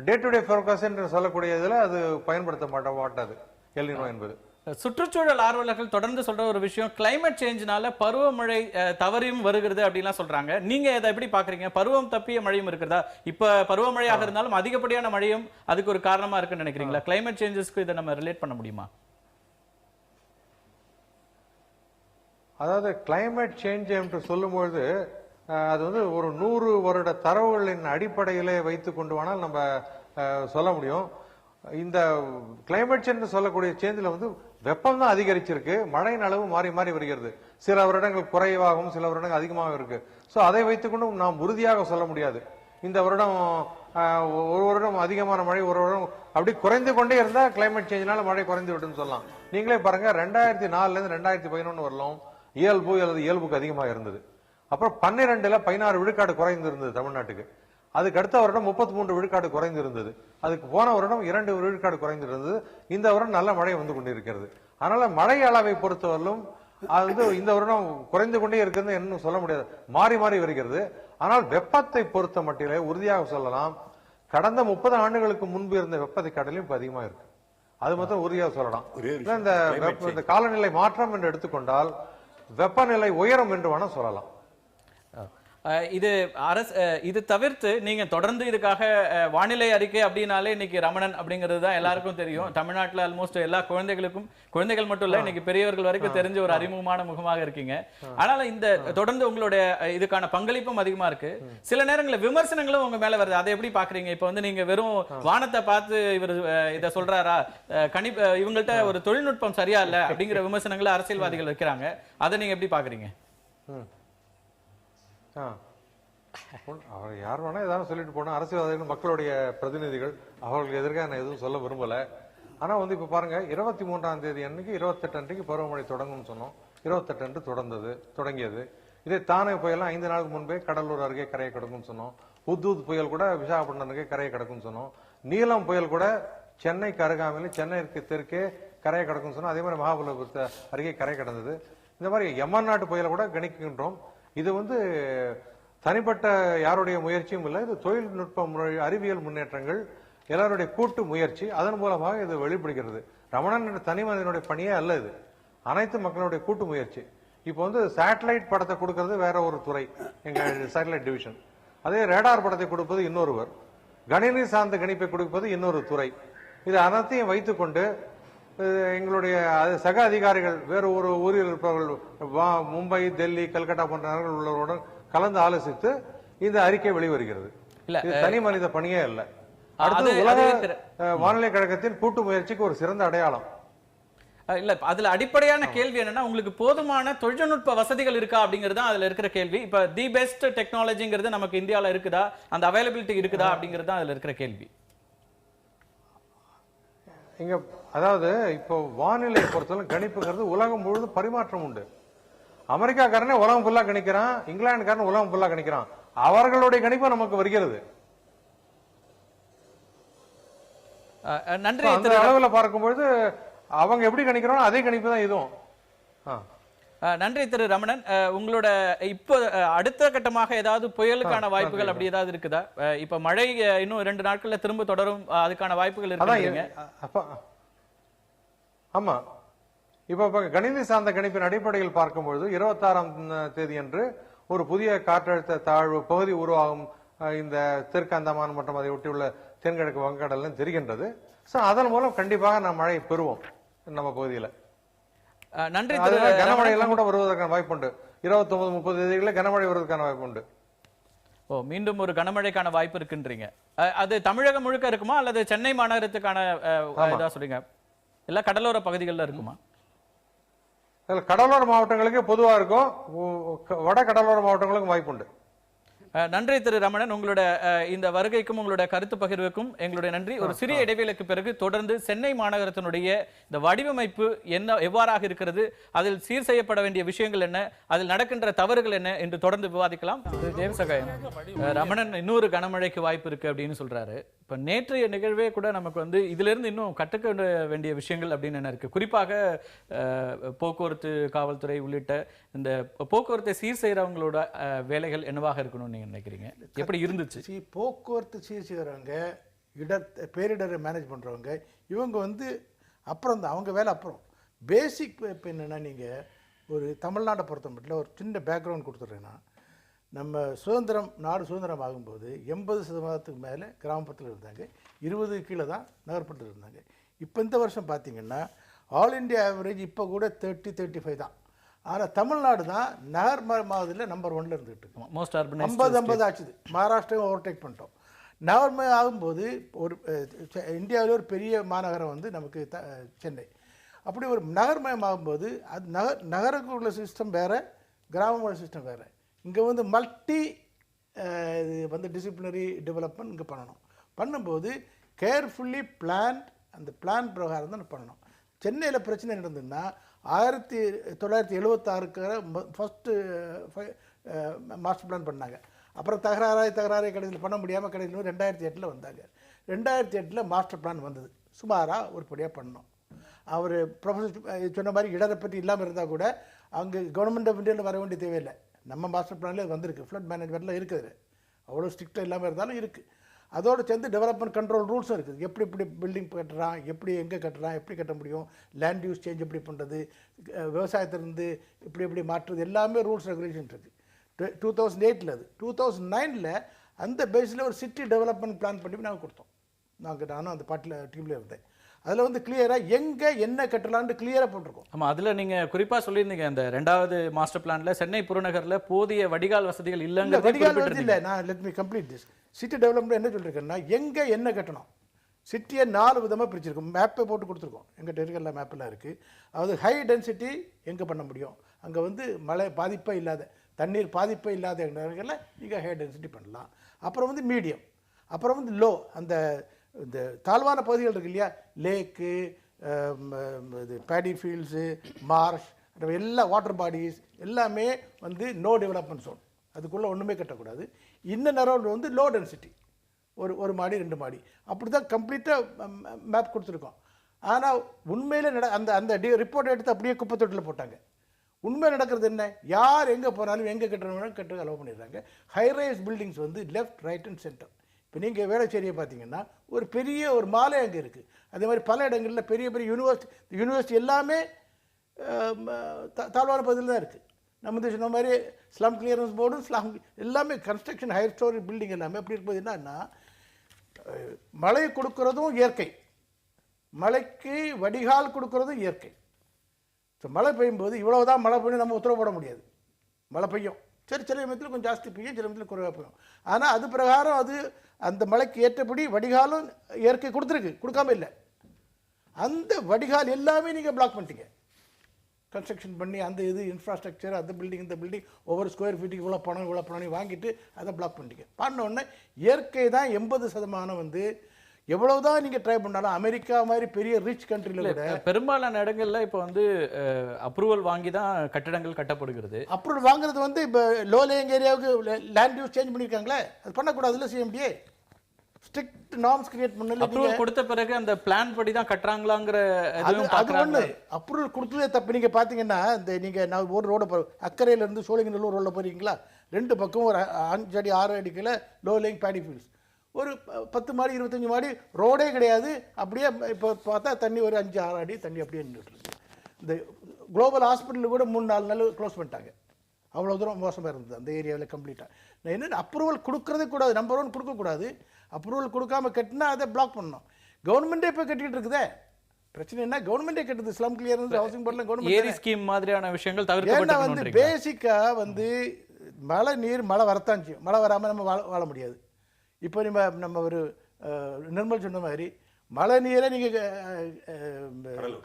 டே டு டே ஃபோர்காஸ்ட் என்று சொல்லக்கூடிய இதுல அது பயன்படுத்த மாட்டாது எல்லினோ என்பது. சுற்றுச்சூழல் ஆர்வலர்கள் தொடர்ந்து சொல்ற ஒரு விஷயம், கிளைமேட் சேஞ்ச்னால பருவமழை தவறியும் வருகிறது அப்படின்லாம் சொல்றாங்க. நீங்க இதை எப்படி பாக்குறீங்க? பருவம் தப்பிய மழையும் இருக்கிறதா? இப்ப பருவமழையாக இருந்தாலும் அதிகப்படியான மழையும் அதுக்கு ஒரு காரணமா இருக்குன்னு நினைக்கிறீங்களா? கிளைமேட் சேஞ்சஸ்க்கு இதை நம்ம ரிலேட் பண்ண முடியுமா? அதாவது கிளைமேட் சேஞ்ச் என்று சொல்லும்பொழுது அது வந்து ஒரு 100 வருட தரவுகளின் அடிப்படையிலே வைத்துக் கொண்டு வேணால் நம்ம சொல்ல முடியும். இந்த கிளைமேட் சேஞ்ச் சொல்லக்கூடிய சேஞ்சில் வந்து வெப்பம் தான் அதிகரிச்சிருக்கு, மழையின் அளவு மாறி மாறி வருகிறது. சில வருடங்கள் குறைவாகவும் சில வருடங்கள் அதிகமாக இருக்கு. ஸோ அதை வைத்துக்கொண்டு நாம் உறுதியாக சொல்ல முடியாது. இந்த வருடம் ஒரு வருடம் அதிகமான மழை, ஒரு வருடம் அப்படி குறைந்து கொண்டே இருந்தா கிளைமேட் சேஞ்சினால மழை குறைந்து விட்டுன்னு சொல்லலாம். நீங்களே பாருங்க 2004 இருந்து 2011 வரலாம் இயல்பு அல்லது இயல்புக்கு அதிகமாக இருந்தது. அப்புறம் 12ல் 16 விழுக்காடு குறைந்து இருந்தது தமிழ்நாட்டுக்கு. அதுக்கு அடுத்த வருடம் 33 விழுக்காடு குறைந்து இருந்தது. அதுக்கு போன வருடம் 2 விழுக்காடு குறைந்து இருந்தது. இந்த வருடம் நல்ல மழை வந்து கொண்டிருக்கிறது. அதனால மழை அளவை பொறுத்தவரையிலும் அது வந்து இந்த வருடம் குறைந்து கொண்டே இருக்கிறது என்ன சொல்ல முடியாது, மாறி மாறி வருகிறது. ஆனால் வெப்பத்தை பொறுத்த மட்டிலே உறுதியாக சொல்லலாம், கடந்த 30 ஆண்டுகளுக்கு முன்பு இருந்த வெப்பத்தை கடலும் இப்ப அதிகமா இருக்கு, அது மட்டும் உறுதியாக சொல்லலாம். இந்த காலநிலை மாற்றம் என்று எடுத்துக்கொண்டால் வெப்பநிலை உயரும் என்று வேணா சொல்லலாம். இது தவிர்த்து நீங்க தொடர்ந்து இதுக்காக வானிலை அறிக்கை அப்படின்னாலே இன்னைக்கு ரமணன் அப்படிங்கிறது தான் எல்லாருக்கும் தெரியும். தமிழ்நாட்டில் ஆல்மோஸ்ட் எல்லா குழந்தைகள் மட்டும் இல்ல, இன்னைக்கு பெரியவர்கள் வரைக்கும் தெரிஞ்ச ஒரு அறிமுகமான முகமாக இருக்கீங்க. ஆனாலும் இந்த தொடர்ந்து உங்களுடைய இதுக்கான பங்களிப்பும் அதிகமா இருக்கு. சில நேரங்களில் விமர்சனங்களும் உங்க மேல வருது, அதை எப்படி பாக்குறீங்க? இப்ப வந்து நீங்க வெறும் வானத்தை பார்த்து இவர் இதை சொல்றாரா, இவங்கள்ட்ட ஒரு தொழில்நுட்பம் சரியா இல்ல அப்படிங்கிற விமர்சனங்களை அரசியல்வாதிகள் வைக்கிறாங்க, அதை நீங்க எப்படி பாக்குறீங்க? அவர் யார் வேணா ஏதாவது சொல்லிட்டு போனா, அரசியல்வாதிகள் மக்களுடைய பிரதிநிதிகள், அவர்களுக்கு எதிர்க்க நான் எதுவும் சொல்ல விரும்பல. ஆனா வந்து இப்ப பாருங்க 23ஆம் தேதி அன்னைக்கு 28 அன்றைக்கு பருவமழை தொடங்கும்னு சொன்னோம். 28 அன்று தொடங்கியது. இதே தானே புயலாம் 5 நாளுக்கு முன்பே கடலூர் அருகே கரையை கிடக்கும்னு சொன்னோம். புத்தூத் புயல் கூட விசாகப்பட்டினம் அருகே கரையை கிடக்கும்னு சொன்னோம். நீலம் புயல் கூட சென்னைக்கு அருகாமையில் சென்னைக்கு தெற்கே கரையை கிடக்கும்னு சொன்னோம். அதே மாதிரி மகாபலிபுரத்து அருகே கரை கிடந்தது. இந்த மாதிரி எமன் நாட்டு புயலை கூட கணிக்கின்றோம். இது வந்து தனிப்பட்ட யாருடைய முயற்சியும் இல்லை, இது தொழில்நுட்ப அறிவியல் முன்னேற்றங்கள் எல்லாருடைய கூட்டு முயற்சி, அதன் மூலமாக இது வெளிப்படுகிறது. ரமணன் என்ற தனி மனிதனுடைய பணியே அல்ல, இது அனைத்து மக்களுடைய கூட்டு முயற்சி. இப்போ வந்து சேட்டலைட் படத்தை கொடுக்கறது வேற ஒரு துறை, எங்க சேட்டலைட் டிவிஷன். அதே ரேடார் படத்தை கொடுப்பது இன்னொருவர், கணினி சார்ந்த கணிப்பை கொடுப்பது இன்னொரு துறை. இது அனைத்தையும் வைத்துக்கொண்டு எங்களுடைய சக அதிகாரிகள் வேறு ஒரு ஊரில் இருப்பவர்கள் மும்பை, டெல்லி, கல்கட்டா போன்ற நகரங்கள் உள்ளவருடன் கலந்து ஆலோசித்து இந்த அறிக்கை வெளிவருகிறது. இது தனி மனித பணியே அல்ல. அடுத்து உலக வானிலை கழகத்தின் கூட்டு முயற்சிக்கு ஒரு சிறந்த அடையாளம். இல்ல, அதுல அடிப்படையான கேள்வி என்னன்னா, உங்களுக்கு போதுமான தொழில்நுட்ப வசதிகள் இருக்கா அப்படிங்கிறது தான் அதுல இருக்கிற கேள்வி. இப்ப தி பெஸ்ட் டெக்னாலஜிங்கிறது நமக்கு இந்தியாவில் இருக்குதா, அந்த அவைலபிலிட்டி இருக்குதா அப்படிங்கிறது தான் அதுல இருக்கிற கேள்வி. இங்க அதாவது இப்போ வானிலை பொறுத்தவரை கணிப்புங்கிறது உலகம் முழுவதும் பரிமாற்றம் உண்டு. அமெரிக்காக்காரனே உலகம் ஃபுல்லா கணிக்கிறான், இங்கிலாந்துக்காரன் உலகம் ஃபுல்லா கணிக்கிறான். அவர்களுடைய கணிப்பு நமக்கு வருகிறது. நன்றி. அந்த அளவில் பார்க்கும்போது அவங்க எப்படி கணிக்கிறானோ அதே கணிப்பு தான் இதுவும். நன்றி திரு ரமணன். உங்களோட இப்போ அடுத்த கட்டமாக ஏதாவது புயலுக்கான வாய்ப்புகள் அப்படி ஏதாவது இருக்குதா? இப்ப மழை இன்னும் 2 நாட்கள்ல திரும்ப தொடரும், அதுக்கான வாய்ப்புகள் இருக்கு. ஆமா, இப்ப கணினி சார்ந்த கணிப்பின் அடிப்படையில் பார்க்கும்பொழுது 26ஆம் தேதி அன்று ஒரு புதிய காற்றழுத்த தாழ்வு பகுதி உருவாகும் இந்த தெற்கு அந்தமான் மற்றும் அதை ஒட்டியுள்ள தென்கிழக்கு வங்கக்கடல்ல தெரிகின்றது. சோ அதன் மூலம் கண்டிப்பாக நாம் மழை பெறுவோம் நம்ம பகுதியில. நன்றி. கனமழை எல்லாம் கூட வருவதற்கான வாய்ப்புண்டு. 29-30 தேதிகளில் கனமழை வருவதற்கான வாய்ப்புண்டு. மீண்டும் ஒரு கனமழைக்கான வாய்ப்பு இருக்குன்றீங்க. அது தமிழகம் முழுக்க இருக்குமா அல்லது சென்னை மாநகரத்துக்கான இதா சொல்றீங்க? இல்ல கடலோர பகுதிகளில் இருக்குமா? கடலோர மாவட்டங்களுக்கு பொதுவா இருக்கும், வட கடலோர மாவட்டங்களுக்கும் வாய்ப்புண்டு. நன்றி திரு ரமணன், உங்களோட இந்த வருகைக்கும் உங்களோட கருத்து பகிர்வுக்கும் எங்களுடைய நன்றி. ஒரு சிறிய இடைவேளைக்கு பிறகு தொடர்ந்து சென்னை மாநகரத்தினுடைய இந்த வடிவமைப்பு எவ்வாறாக இருக்கிறது, அதில் சீர் செய்யப்பட வேண்டிய விஷயங்கள் என்ன, அதில் நடக்கின்ற தவறுகள் என்ன என்று தொடர்ந்து விவாதிக்கலாம். ஜெயசகாயம், ரமணன் இன்னொரு கனமழைக்கு வாய்ப்பு இருக்கு அப்படின்னு சொல்றாரு. இப்ப நேற்றைய நிகழ்வே கூட நமக்கு இதுல இருந்து இன்னும் கற்றுக்க வேண்டிய விஷயங்கள் அப்படின்னு என்ன இருக்கு? குறிப்பாக போக்குவரத்து காவல்துறை உள்ளிட்ட இந்த போக்குவரத்தை சீர் செய்யறவங்களோட வேலைகள் என்னவாக இருக்கணும்னு நீங்க நினைக்கிறீங்க? எப்படி இருந்துச்சு? போக்குவரத்து சீர் செய்யறவங்க, பேரிடரை மேனேஜ் பண்றவங்க, இவங்க அப்புறம் தான் அவங்க வேலை. அப்புறம் பேசிக் இப்போ என்னன்னா, நீங்க ஒரு தமிழ்நாட்டை பொறுத்த மட்டும் ஒரு சின்ன பேக்ரவுண்ட் கொடுத்துட்றேன்னா, நம்ம நாடு சுதந்திரம் ஆகும்போது 80% மேலே கிராமப்புறத்தில் இருந்தாங்க, 20 கீழே தான் நகர்ப்புறத்தில் இருந்தாங்க. இப்போ இந்த வருஷம் பார்த்தீங்கன்னா ஆல் இண்டியா ஆவரேஜ் இப்போ கூட 30-35 தான். ஆனால் தமிழ்நாடு தான் நகர் மாவட்டத்தில் நம்பர் 1ல் இருந்துகிட்டு இருக்கு. மோஸ்ட் 50 ஆச்சுது. மகாராஷ்டிராவும் ஓவர்டேக் பண்ணிட்டோம். நகர்மயம் ஆகும்போது ஒரு இந்தியாவில் ஒரு பெரிய மாநகரம் நமக்கு சென்னை. அப்படி ஒரு நகர்மயம் ஆகும்போது அது நகருக்கு உள்ள சிஸ்டம் வேறு, கிராம சிஸ்டம் வேறு. இங்கே மல்டி டிசிப்ளினரி டெவலப்மெண்ட் இங்கே பண்ணும்போது கேர்ஃபுல்லி பிளான்ட், அந்த பிளான் பிரகாரம் தான் பண்ணணும். சென்னையில் பிரச்சனை நடந்ததுன்னா 1976 ஃபஸ்ட்டு மாஸ்டர் பிளான் பண்ணாங்க. அப்புறம் தகராறு கடைசியில் பண்ண முடியாமல் கடைசியில் 2008 வந்தாங்க. 2008 மாஸ்டர் பிளான் வந்தது. சுமாராக ஒருபடியாக பண்ணோம். அவர் ப்ரொஃபஸர் சொன்ன மாதிரி இடரை பற்றி இல்லாமல் இருந்தால் கூட அங்கே கவர்மெண்ட் ஆஃப் இந்தியாவில் வர வேண்டிய தேவையில்லை. நம்ம மாஸ்டர் பிளான்லேயே வந்திருக்கு. ஃப்ளட் மேனேஜ்மெண்ட்டில் இருக்குது. அவ்வளோ ஸ்ட்ரிக்டாக இல்லாமல் இருந்தாலும் இருக்குது. அதோடு சேர்ந்து டெவலப்மெண்ட் கண்ட்ரோல் ரூல்ஸும் இருக்குது. எப்படி பில்டிங் கட்டுறான், எப்படி எங்கே கட்டுறான், எப்படி கட்ட முடியும், லேண்ட் யூஸ் சேஞ்ச் எப்படி பண்ணுறது, விவசாயத்திலிருந்து எப்படி மாற்றுறது, எல்லாமே ரூல்ஸ் ரெகுலேஷன் இருக்குது. 2008 அது. 2009 அந்த பேஸில் ஒரு சிட்டி டெவலப்மெண்ட் பிளான் பண்ணி நாங்கள் கொடுத்தோம். நானும் அந்த டீமில் இருந்தேன். அதில் கிளியராக எங்கே என்ன கட்டலான்னு கிளியராக போட்டிருக்கோம். ஆமாம், அதில் நீங்கள் குறிப்பாக சொல்லியிருந்தீங்க, அந்த 2வது மாஸ்டர் பிளானில் சென்னை புறநகரில் போதிய வடிகால் வசதிகள் இல்லைங்க. வடிகால் இல்லை. நான் let me complete this. City development என்ன சொல்லியிருக்கேன்னா, எங்கே என்ன கட்டணும், சிட்டியை 4 விதமாக பிரிச்சிருக்கோம். மேப்பை போட்டு கொடுத்துருக்கோம். எங்கள் டெரிகல்ல மேப்பெல்லாம் இருக்குது. அதாவது ஹை டென்சிட்டி எங்கே பண்ண முடியும், அங்கே மழை பாதிப்பே இல்லாத, தண்ணீர் பாதிப்பே இல்லாத இடங்களில் நீங்கள் ஹை டென்சிட்டி பண்ணலாம். அப்புறம் மீடியம், அப்புறம் லோ, அந்த இந்த தாழ்வான பகுதிகள் இருக்குது இல்லையா, லேக்கு, இது பேடி ஃபீல்ட்ஸு, மார்ஷ், எல்லா வாட்டர் பாடிஸ் எல்லாமே நோ டெவலப்மெண்ட் ஜோன். அதுக்குள்ளே ஒன்றுமே கட்டக்கூடாது. இன்னும் நேரம் லோ டென்சிட்டி, ஒரு மாடி 2 மாடி, அப்படி தான் கம்ப்ளீட்டாக மேப் கொடுத்துருக்கோம். ஆனால் உண்மையில் அந்த ரிப்போர்ட் எடுத்து அப்படியே குப்பை தொட்டில் போட்டாங்க. உண்மை நடக்கிறது என்ன, யார் எங்கே போனாலும் எங்கே கட்டணும் கட்ட அலோவ் பண்ணிடுறாங்க. High-rise buildings left, right and centre. இப்போ நீங்கள் வேளச்சேரியை பார்த்தீங்கன்னா ஒரு பெரிய ஒரு மாலை அங்கே இருக்குது. அதே மாதிரி பல இடங்களில் பெரிய பெரிய யூனிவர்சிட்டி எல்லாமே தாழ்வான பகுதியில் தான் இருக்குது. நம்ம சொன்ன மாதிரி ஸ்லம் கிளியரன்ஸ் போர்டும் எல்லாமே கன்ஸ்ட்ரக்ஷன் ஹையர் ஸ்டோரி பில்டிங் எல்லாமே அப்படி இருக்கும்போது என்னன்னா, மழை கொடுக்கறதும் இயற்கை, மழைக்கு வடிகால் கொடுக்கறதும் இயற்கை. ஸோ மழை பெய்யும்போது இவ்வளவுதான் மழை பெய்யும் நம்ம உத்தரவு போட முடியாது. மழை பெய்யும், சரி, சில சமயத்தில் கொஞ்சம் ஜாஸ்தி பெய்யும், சில சமயத்தில் குறைவாக பெய்யும். ஆனால் அது பிரகாரம் அந்த மழைக்கு ஏற்றபடி வடிகாலும் இயற்கை கொடுக்காம இல்லை. அந்த வடிகால் எல்லாமே நீங்கள் பிளாக் பண்ணிட்டீங்க. கன்ஸ்ட்ரக்ஷன் பண்ணி அந்த இன்ஃப்ராஸ்ட்ரக்சர், அந்த பில்டிங், இந்த பில்டிங், ஒவ்வொரு ஸ்கொயர் ஃபீட்டுக்கு இவ்வளோ பணம் வாங்கிட்டு அதை பிளாக் பண்ணிட்டீங்க. பண்ண உடனே இயற்கை தான் 80% எவ்வளவுதான் நீங்க ட்ரை பண்ணாலும் அமெரிக்கா மாதிரி பெரிய ரிச் கண்ட்ரில கூட பெரும்பாலான இடங்கள்ல இப்போ அப்ரூவல் வாங்கி தான் கட்டடங்கள் கட்டப்படுகிறது. அப்ரூவல் வாங்குறது இப்போ லோ லேயிங் ஏரியாவுக்கு லேண்ட் யூஸ் சேஞ்ச் பண்ணியிருக்காங்களே, அது பண்ணக்கூடாதுல்ல சிஎம்டிஏ. ஸ்ட்ரிக்ட் நார்ம்ஸ் கிரியேட் பண்ணல. அப்ரூவல் கொடுத்த பிறகு அந்த பிளான் படி தான் கட்டுறாங்களாங்கிற அது ஒன்று. அப்ரூவல் கொடுத்ததே தப்பு. நீங்கள் பார்த்தீங்கன்னா நான் ஒரு ரோட அக்கறையிலேருந்து சோழிங்கநல்லூர் ரோடில் போகிறீங்களா, 2 பக்கம் ஒரு 5 அடி 6 அடிக்குள்ள லோ லேயிங் பேடி ஃபீல்ட்ஸ், ஒரு 10 மாடி 25 மாடி ரோடே கிடையாது. அப்படியே இப்போ பார்த்தா தண்ணி ஒரு 5-6 அடி தண்ணி அப்படியே நின்றுட்டு இருக்கு. இந்த குளோபல் ஹாஸ்பிட்டல் கூட 3-4 நாள் க்ளோஸ் பண்ணிட்டாங்க. அவ்வளோ தூரம் மோசமாக இருந்தது அந்த ஏரியாவில் கம்ப்ளீட்டாக. நான் என்ன அப்ரூவல் கொடுக்குறதே கூடாது, நம்பர் 1 கொடுக்கக்கூடாது. அப்ரூவல் கொடுக்காம கட்டினா அதை பிளாக் பண்ணணும். கவர்மெண்ட்டே இப்போ கட்டிகிட்டு இருக்குதே. பிரச்சனை என்ன, கவர்மெண்ட்டே கட்டுது. ஸ்லம் கிளியரன்ஸ், ஹவுசிங் போர்டில் ஏரி கவர்மெண்ட் ஸ்கீம் மாதிரியான விஷயங்கள் ஏன்னா தவிர்க்கப்பட்டு வந்து பேசிக்காக வந்து மழை வரத்தான் செய்யும். மழை வராமல் நம்ம வாழ முடியாது. இப்போ நம்ம ஒரு நிர்மல் சொன்ன மாதிரி மழை நீரை நீங்கள்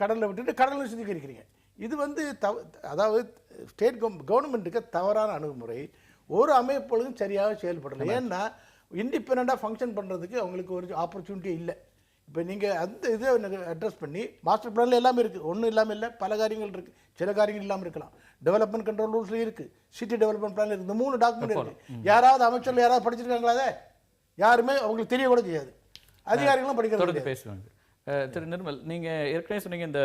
கடலில் விட்டுட்டு கடலில் சுத்திகரிக்கிறீங்க. இது வந்து அதாவது ஸ்டேட் கவர்மெண்ட்டுக்கு தவறான அணுகுமுறை. ஒரு அமைப்புகளும் சரியாக செயல்படலை. ஏன்னா இண்டிபெண்ட்டாக ஃபங்க்ஷன் பண்ணுறதுக்கு அவங்களுக்கு ஒரு ஆப்பர்ச்சுனிட்டி இல்லை. இப்போ நீங்கள் அந்த இதை அட்ரஸ் பண்ணி மாஸ்டர் பிளானில் எல்லாமே இருக்குது, ஒன்றும் இல்லாமல் இல்லை, பல காரியங்கள் இருக்குது. சில காரியங்கள் இல்லாமல் இருக்கலாம். டெவலப்மெண்ட் கண்ட்ரோல் ரூல்ஸ்லேயும் இருக்குது, சிட்டி டெவலப்மெண்ட் பிளான் இருக்குது. இந்த 3 டாக்குமெண்ட் இருக்குது. யாராவது அமைச்சரில் யாராவது படிச்சிருக்காங்களா? அதை யாருமே அவங்களுக்கு தெரியக்கூட செய்யாது. அதிகாரிகளும் படிக்கிறது. பேசுவாங்க. திரு நிர்மல், நீங்கள் ஏற்கனவே சொன்னீங்க இந்த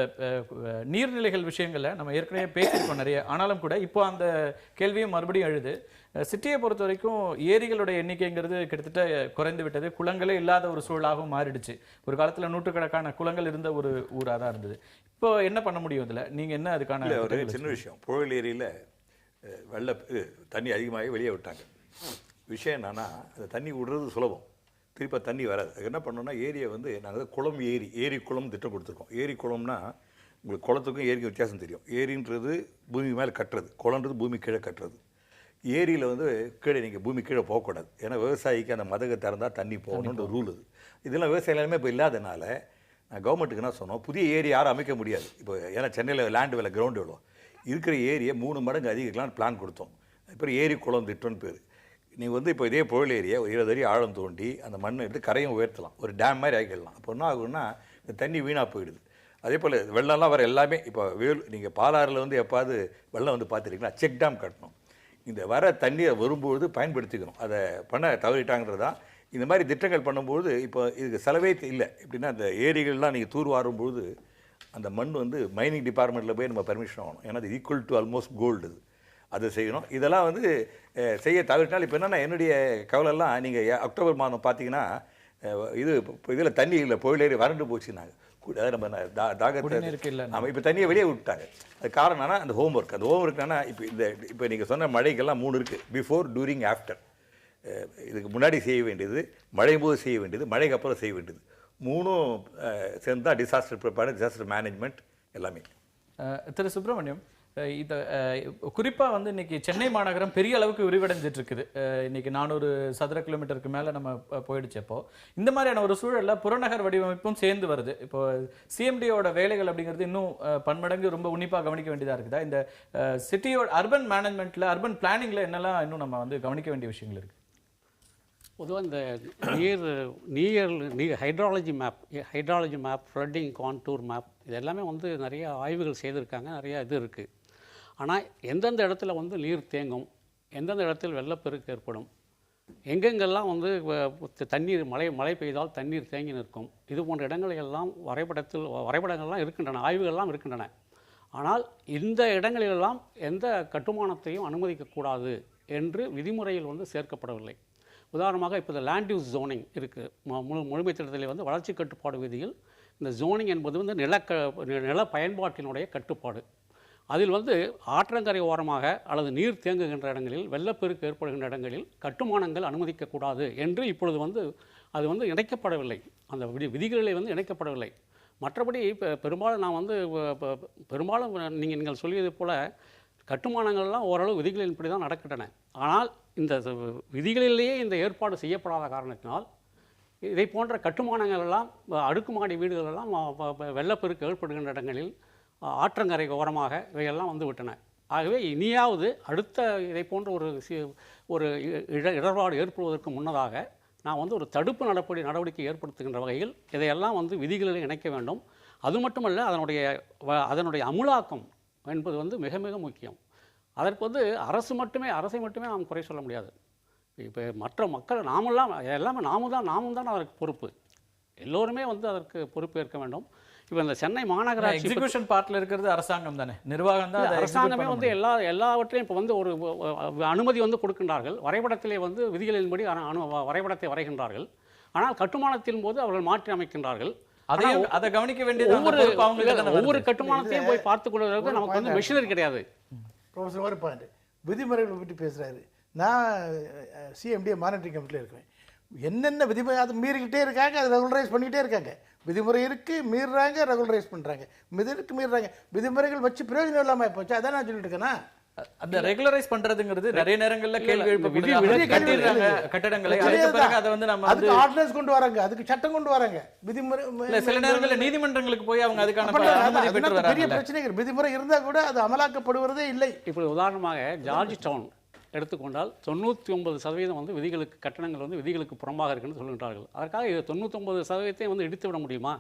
நீர்நிலைகள் விஷயங்களில் நம்ம ஏற்கனவே பேசியிருக்கோம் நிறைய. ஆனாலும் கூட இப்போ அந்த கேள்வியும் மறுபடியும் எழுது. சிட்டியை பொறுத்த வரைக்கும் ஏரிகளுடைய எண்ணிக்கைங்கிறது கிட்டத்தட்ட குறைந்து விட்டது. குளங்களே இல்லாத ஒரு சூழலாகவும் மாறிடுச்சு. ஒரு காலத்தில் நூற்றுக்கணக்கான குளங்கள் இருந்த ஒரு ஊராக தான் இருந்தது. இப்போ என்ன பண்ண முடியும் இதில்? நீங்கள் என்ன அதுக்கான ஒரு சின்ன விஷயம், புழல் ஏரியில் தண்ணி அதிகமாகி வெளியே விட்டாங்க. விஷயம் என்னன்னா, அந்த தண்ணி விடுறது சுலபம், திருப்பி தண்ணி வராது. அது என்ன பண்ணோம்னா, ஏரியை வந்து நாங்கள் குளம் ஏரி குளம் திட்டம் கொடுத்துருக்கோம். ஏரி குளம்னா உங்களுக்கு குளத்துக்கும் ஏரிக்கும் வித்தியாசம் தெரியும். ஏரின்றது பூமி மேலே கட்டுறது, குளன்றது பூமி கீழே கட்டுறது. ஏரியில் வந்து கீழே நீங்கள் பூமி கீழே போகக்கூடாது. ஏன்னா விவசாயிக்கு அந்த மதகை திறந்தால் தண்ணி போகணுன்ற ரூல் இது. இதெல்லாம் விவசாய எல்லாமே இப்போ இல்லாதனால நான் கவர்மெண்ட்டுக்கு என்ன சொன்னோம், புதிய ஏரி யாரும் அமைக்க முடியாது. இப்போ ஏன்னா சென்னையில் லேண்டு விலை கிரவுண்டு எவ்வளோ, இருக்கிற ஏரியை 3 மடங்கு அதிகரிக்கலாம்னு பிளான் கொடுத்தோம். அப்புறம் ஏரி குளம் திட்டம்னு பேர். நீங்கள் வந்து இப்போ இதே புழல் ஏரியை ஒரு 20 அடி ஆழம் தோண்டி அந்த மண்ணை எடுத்து கரையும் உயர்த்தலாம், ஒரு டேம் மாதிரி ஆக்கிடலாம். அப்போ என்ன ஆகுன்னா, இந்த தண்ணி வீணாக போயிடுது. அதே போல் வெள்ளம்லாம் வர எல்லாமே இப்போ நீங்கள் பாலாறில் வந்து எப்பாவது வெள்ளம் வந்து பார்த்துருக்கீங்களா, செக் டேம் கட்டணும். இந்த வர தண்ணியை வரும்பொழுது பயன்படுத்திக்கணும். அதை பண்ண தவறிட்டாங்கிறதான் இந்த மாதிரி திட்டங்கள் பண்ணும்போது இப்போ இதுக்கு செலவே இல்லை. எப்படின்னா, இந்த ஏரிகள்லாம் நீங்கள் தூர் வாரும்போது அந்த மண் வந்து மைனிங் டிபார்ட்மெண்ட்டில் போய் நம்ம பெர்மிஷன் ஆகணும். ஏன்னா அது ஈக்குவல் டு ஆல்மோஸ்ட் கோல்டு, அதை செய்யணும். இதெல்லாம் வந்து செய்ய தவிர்த்தால் இப்போ என்னென்னா, என்னுடைய கவலைலாம் நீங்கள் அக்டோபர் மாதம் பார்த்தீங்கன்னா இதில் தண்ணி இல்லை, புயல் ஏரி வறண்டு போச்சுன்னாங்க. அதாவது நம்ம தாகத்தை நம்ம இப்போ தண்ணியை வெளியே விட்டாங்க. அது காரணம் என்னன்னா, அந்த ஹோம்ஒர்க். அந்த ஹோம்ஒர்க் என்னன்னா, இப்போ நீங்கள் சொன்ன மழைக்கெல்லாம் 3 இருக்குது: பிஃபோர், டூரிங், ஆஃப்டர். இதுக்கு முன்னாடி செய்ய வேண்டியது, மழையும் போது செய்ய வேண்டியது, மழைக்கு அப்புறம் செய்ய வேண்டியது. 3ம் சேர்ந்து தான் டிசாஸ்டர் ப்ரிப்பேர்டு, டிசாஸ்டர் மேனேஜ்மெண்ட் எல்லாமே. திரு சுப்பிரமணியம், இதை குறிப்பாக வந்து இன்னைக்கு சென்னை மாநகரம் பெரிய அளவுக்கு விரிவடைஞ்சிட்டு இருக்குது. இன்னைக்கு 400 சதுர கிலோமீட்டருக்கு மேலே நம்ம போயிடுச்சு. இப்போ இந்த மாதிரியான ஒரு சூழலில் புறநகர் வடிவமைப்பும் சேர்ந்து வருது. இப்போ சிஎம்டியோட வேலைகள் அப்படிங்கிறது இன்னும் பன்மடங்கு ரொம்ப உன்னிப்பாக கவனிக்க வேண்டியதாக இருக்குதா? இந்த சிட்டியோட அர்பன் மேனேஜ்மெண்ட்டில், அர்பன் பிளானிங்கில் என்னெல்லாம் இன்னும் நம்ம வந்து கவனிக்க வேண்டிய விஷயங்கள் இருக்குது? பொதுவாக இந்த நீர் hydrology map, flooding contour map, இது எல்லாமே வந்து நிறைய ஆய்வுகள் செய்திருக்காங்க, நிறையா இது இருக்குது. ஆனால் எந்தெந்த இடத்துல வந்து நீர் தேங்கும், எந்தெந்த இடத்தில் வெள்ளப்பெருக்கு ஏற்படும், எங்கெங்கெல்லாம் வந்து தண்ணீர் மழை பெய்தால் தண்ணீர் தேங்கி நிற்கும், இது போன்ற இடங்களெல்லாம் வரைபடங்கள்லாம் இருக்கின்றன, ஆய்வுகள்லாம் இருக்கின்றன. ஆனால் இந்த இடங்களிலெல்லாம் எந்த கட்டுமானத்தையும் அனுமதிக்கக்கூடாது என்று விதிமுறையில் வந்து சேர்க்கப்படவில்லை. உதாரணமாக இப்போ இந்த லேண்ட் யூஸ் ஜோனிங் இருக்குது. முழுமை திட்டத்தில் வந்து வளர்ச்சி கட்டுப்பாடு விதியில் இந்த ஜோனிங் என்பது வந்து நில பயன்பாட்டினுடைய கட்டுப்பாடு. அதில் வந்து ஆற்றங்கரை ஓரமாக அல்லது நீர் தேங்குகின்ற இடங்களில், வெள்ளப்பெருக்கு ஏற்படுகின்ற இடங்களில் கட்டுமானங்கள் அனுமதிக்கக்கூடாது என்று இப்பொழுது வந்து அது வந்து இணைக்கப்படவில்லை, அந்த விதிகளிலே வந்து இணைக்கப்படவில்லை. மற்றபடி இப்போ பெரும்பாலும் நான் வந்து பெரும்பாலும் நீங்கள் சொல்லியது போல் கட்டுமானங்கள்லாம் ஓரளவு விதிகளின்படி தான் நடக்கின்றன. ஆனால் இந்த விதிகளிலேயே இந்த ஏற்பாடு செய்யப்படாத காரணத்தினால் இதை போன்ற கட்டுமானங்கள் எல்லாம், அடுக்குமாடி வீடுகள் எல்லாம் வெள்ளப்பெருக்கு ஏற்படுகின்ற இடங்களில், ஆற்றங்கரை ஓரமாக இவையெல்லாம் வந்து விட்டன. ஆகவே இனியாவது அடுத்த இதை போன்ற ஒரு இடர்பாடு ஏற்படுவதற்கு முன்னதாக நான் வந்து ஒரு தடுப்பு நடவடிக்கை ஏற்படுத்துகின்ற வகையில் இதையெல்லாம் வந்து விதிகளில் இணைக்க வேண்டும். அது மட்டுமல்ல, அதனுடைய அமுலாக்கம் என்பது வந்து மிக மிக முக்கியம். அதற்கு வந்து அரசை மட்டுமே நாம் குறை சொல்ல முடியாது. இப்போ மற்ற மக்கள் நாமும் தான் அதற்கு பொறுப்பு. எல்லோருமே வந்து அதற்கு பொறுப்பேற்க வேண்டும். இப்போ இந்த சென்னை மாநகராட்சி எக்ஸிகியூஷன் பார்ட்டில் இருக்கிறது அரசாங்கம் தானே, நிர்வாகம் தான். அரசாங்கமே வந்து எல்லாவற்றையும் இப்போ வந்து ஒரு அனுமதி வந்து கொடுக்கின்றார்கள், வரைபடத்திலே வந்து விதிகளின்படி வரைபடத்தை வரைகின்றார்கள். ஆனால் கட்டுமானத்தின் போது அவர்கள் மாற்றி அமைக்கின்றார்கள். அதையும் அதை கவனிக்க வேண்டியது அந்த பொறுப்பு அவங்கள்ட்ட தானே ஒவ்வொரு வருது. கட்டுமானத்தையும் போய் பார்த்து கொள்வதற்கு நமக்கு வந்து மெஷினரி கிடையாது. ப்ரொஃபஸர் ஒரு பாயிண்ட் விதிமுறைகளை பற்றி பேசுகிறாரு. நான் சிஎம்டிஏ மானிட்டரிங் கமிட்டியில் இருக்கேன். என்னென்ன விதிமுறை அதை மீறிக்கிட்டே இருக்காங்க, அதை ரெகுலரைஸ் பண்ணிக்கிட்டே இருக்காங்க. விதிமுறை இருக்குது, மீறுறாங்க, ரெகுலரைஸ் பண்ணுறாங்க, மீறுறாங்க. விதிமுறைகள் வச்சு பிரயோஜனம் இல்லாமல் போச்சு. அதான் நான் சொல்லிட்டு இருக்கேன்னா அந்த ரெகுலரைஸ் பண்றதுங்கிறது நிறைய நேரங்கள்ல கேள்வி விதி எழுப்பப்படுது. கட்டடங்களை அதுக்கு பிறகு அதை வந்து நம்ம அதுக்கு ஆர்டினன்ஸ் கொண்டு வராங்க, அதுக்கு சட்டம் கொண்டு வராங்க. விதிமுறை இல்ல சில நேரங்கள்ல நீதிமன்றங்களுக்கு போய் அவங்க அதுக்கான அனுமதி பெற்று பெரிய வராங்க. பிரச்சனைகள். விதிமுறை இருந்தா கூட அது அமலாக்கப்படுவதே இல்லை. இப்போ உதாரணமாக ஜார்ஜ் டவுன் எடுத்துக்கொண்டால் 99% வந்து விதிகளுக்கு கட்டணங்கள் வந்து விதிகளுக்கு புறம்பாக இருக்குன்னு சொல்லுகிறார்கள். அதற்காக இது 99% வந்து இடித்து விட முடியுமா?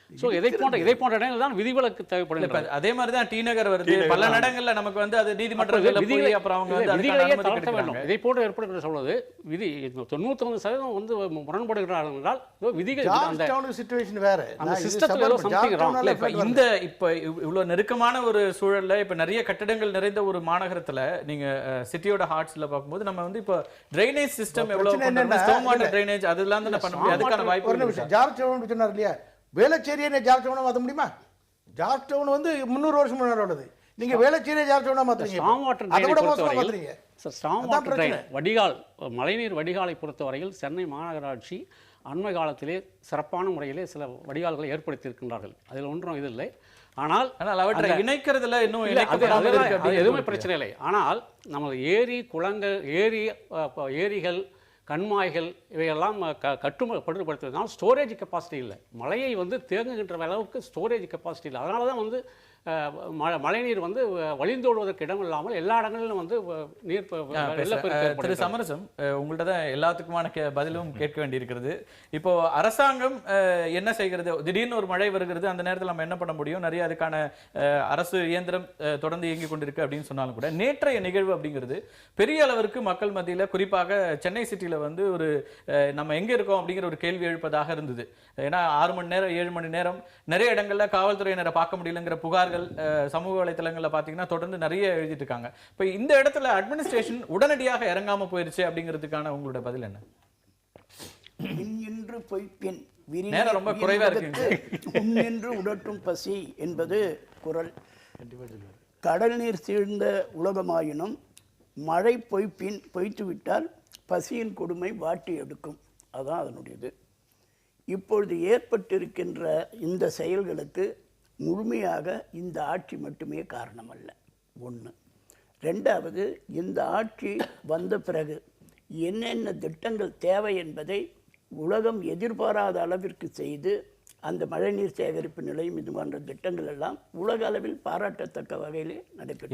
ஸோ இதை போன்ற இடங்கள் தான் விதிவிலக்கு தேவைப்படுகிறது. அதே மாதிரி தான் டி நகர் வருது. பல இடங்கள்ல நமக்கு வந்து அது நீதிமன்றங்கள்ல போய் அப்புறம் அவங்க வந்து விதிகளையே தளர்த்த வேண்டும். இதை போன்ற ஏற்படுகிற சொல்வது விதி 99% வந்து முரண்படுகிறார்கள் என்றால் விதிகள் அந்த சிச்சுவேஷன் வேற. அந்த சிஸ்டத்துல ஏதோ சம்திங் ராங். இப்ப இந்த இப்ப இவ்வளவு நெருக்கமான ஒரு சூழல்ல இப்ப நிறைய கட்டடங்கள் நிறைந்த ஒரு மாநகரத்துல நீங்க சிட்டியோட ஹார்ட்ஸ்ல பார்க்கும்போது நம்ம வந்து இப்ப டிரைனேஜ் சிஸ்டம் எவ்வளவு ஸ்டோம் வாட்டர் டிரைனேஜ் அதெல்லாம் தான் பண்ண முடியும். அதுக்கான வாய்ப்பு இருக்கு. ஜார்ஜ் டவுன் சொன்னார் இல்லையா, வேளச்சேரியை ஜார்ஜ் டவுனா மாற்ற முடியுமா? ஜார்ஜ் டவுன் வந்து 300 வருஷம் முன்னாடி உள்ளது. நீங்க வேளச்சேரியை ஜார்ஜ் டவுனா மாத்துறீங்க. ஸ்டாம் வாட்டர் அதோட மோசமா மாத்துறீங்க. ஸ்டாம் வாட்டர் ட்ரெயின் வடிகால் மழைநீர் வடிகாலை பொறுத்தவரையில் சென்னை மாநகராட்சி அண்மை காலத்திலே சிறப்பான முறையிலே சில வடிகால்களை ஏற்படுத்தி இருக்கின்றார்கள். அதில் ஒன்றும் இது இல்லை. ஆனால் அவற்றை இணைக்கிறதுல இன்னும் எதுவுமே பிரச்சனை இல்லை. ஆனால் நமது ஏரி குளங்கள் ஏரிகள் கண்மாய்கள் இவையெல்லாம் கட்டுப்படுத்துவதனால் ஸ்டோரேஜ் கெப்பாசிட்டி இல்லை. மழையை வந்து தேங்குகின்ற அளவுக்கு ஸ்டோரேஜ் கெப்பாசிட்டி இல்லை. அதனால தான் வந்து மழைநீர் வந்து வழிந்தோடுவதற்கு இடம் இல்லாமல் எல்லா இடங்களிலும் வந்து நீர் திரு சமரசம், உங்கள்ட்ட தான் எல்லாத்துக்குமான பதிலும் கேட்க வேண்டியிருக்கிறது. இப்போ அரசாங்கம் என்ன செய்கிறது? திடீர்னு ஒரு மழை வருகிறது, அந்த நேரத்தில் நம்ம என்ன பண்ண முடியும்? நிறைய அதுக்கான அரசு இயந்திரம் தொடர்ந்து இயங்கிக் கொண்டிருக்கு அப்படின்னு சொன்னாலும் கூட நேற்றைய நிகழ்வு அப்படிங்கிறது பெரிய அளவிற்கு மக்கள் மத்தியில், குறிப்பாக சென்னை சிட்டியில் வந்து ஒரு நம்ம எங்கே இருக்கோம் அப்படிங்கிற ஒரு கேள்வி எழுப்பதாக இருந்தது. ஏன்னா 6 மணி நேரம் 7 மணி நேரம் நிறைய இடங்கள்ல காவல்துறையினரை பார்க்க முடியலங்கிற புகார்கள் சமூக வலைத்தளங்கள்ல பாத்தீங்கன்னா தொடர்ந்து நிறைய எழுதிட்டு இருக்காங்க. இப்ப இந்த இடத்துல அட்மினிஸ்ட்ரேஷன் உடனடியாக இறங்காம போயிருச்சு அப்படிங்கிறதுக்கான உங்களோட பதில் என்ன? என்று பொய்ப்பின் நேரம் ரொம்ப குறைவா இருக்கு. உன்னென்று உடற்றும் பசி என்பது குறள். கடல் நீர் சீழ்ந்த உலகமாயினும் மழை பொய்ப்பின் பொய்த்துவிட்டால் பசியின் கொடுமை வாட்டி எடுக்கும். அதுதான் அதனுடையது. இப்பொழுது ஏற்பட்டிருக்கின்ற இந்த செயல்களுக்கு முழுமையாக இந்த ஆட்சி மட்டுமே காரணமல்ல. 1. 2வது, இந்த ஆட்சி வந்த பிறகு என்னென்ன திட்டங்கள் தேவை என்பதை உலகம் எதிர்பாராத அளவிற்கு செய்து அந்த மழைநீர் சேகரிப்பு நிலையம் இது போன்ற திட்டங்கள் எல்லாம் உலக அளவில் பாராட்டத்தக்க வகையிலே நடைபெற்றது.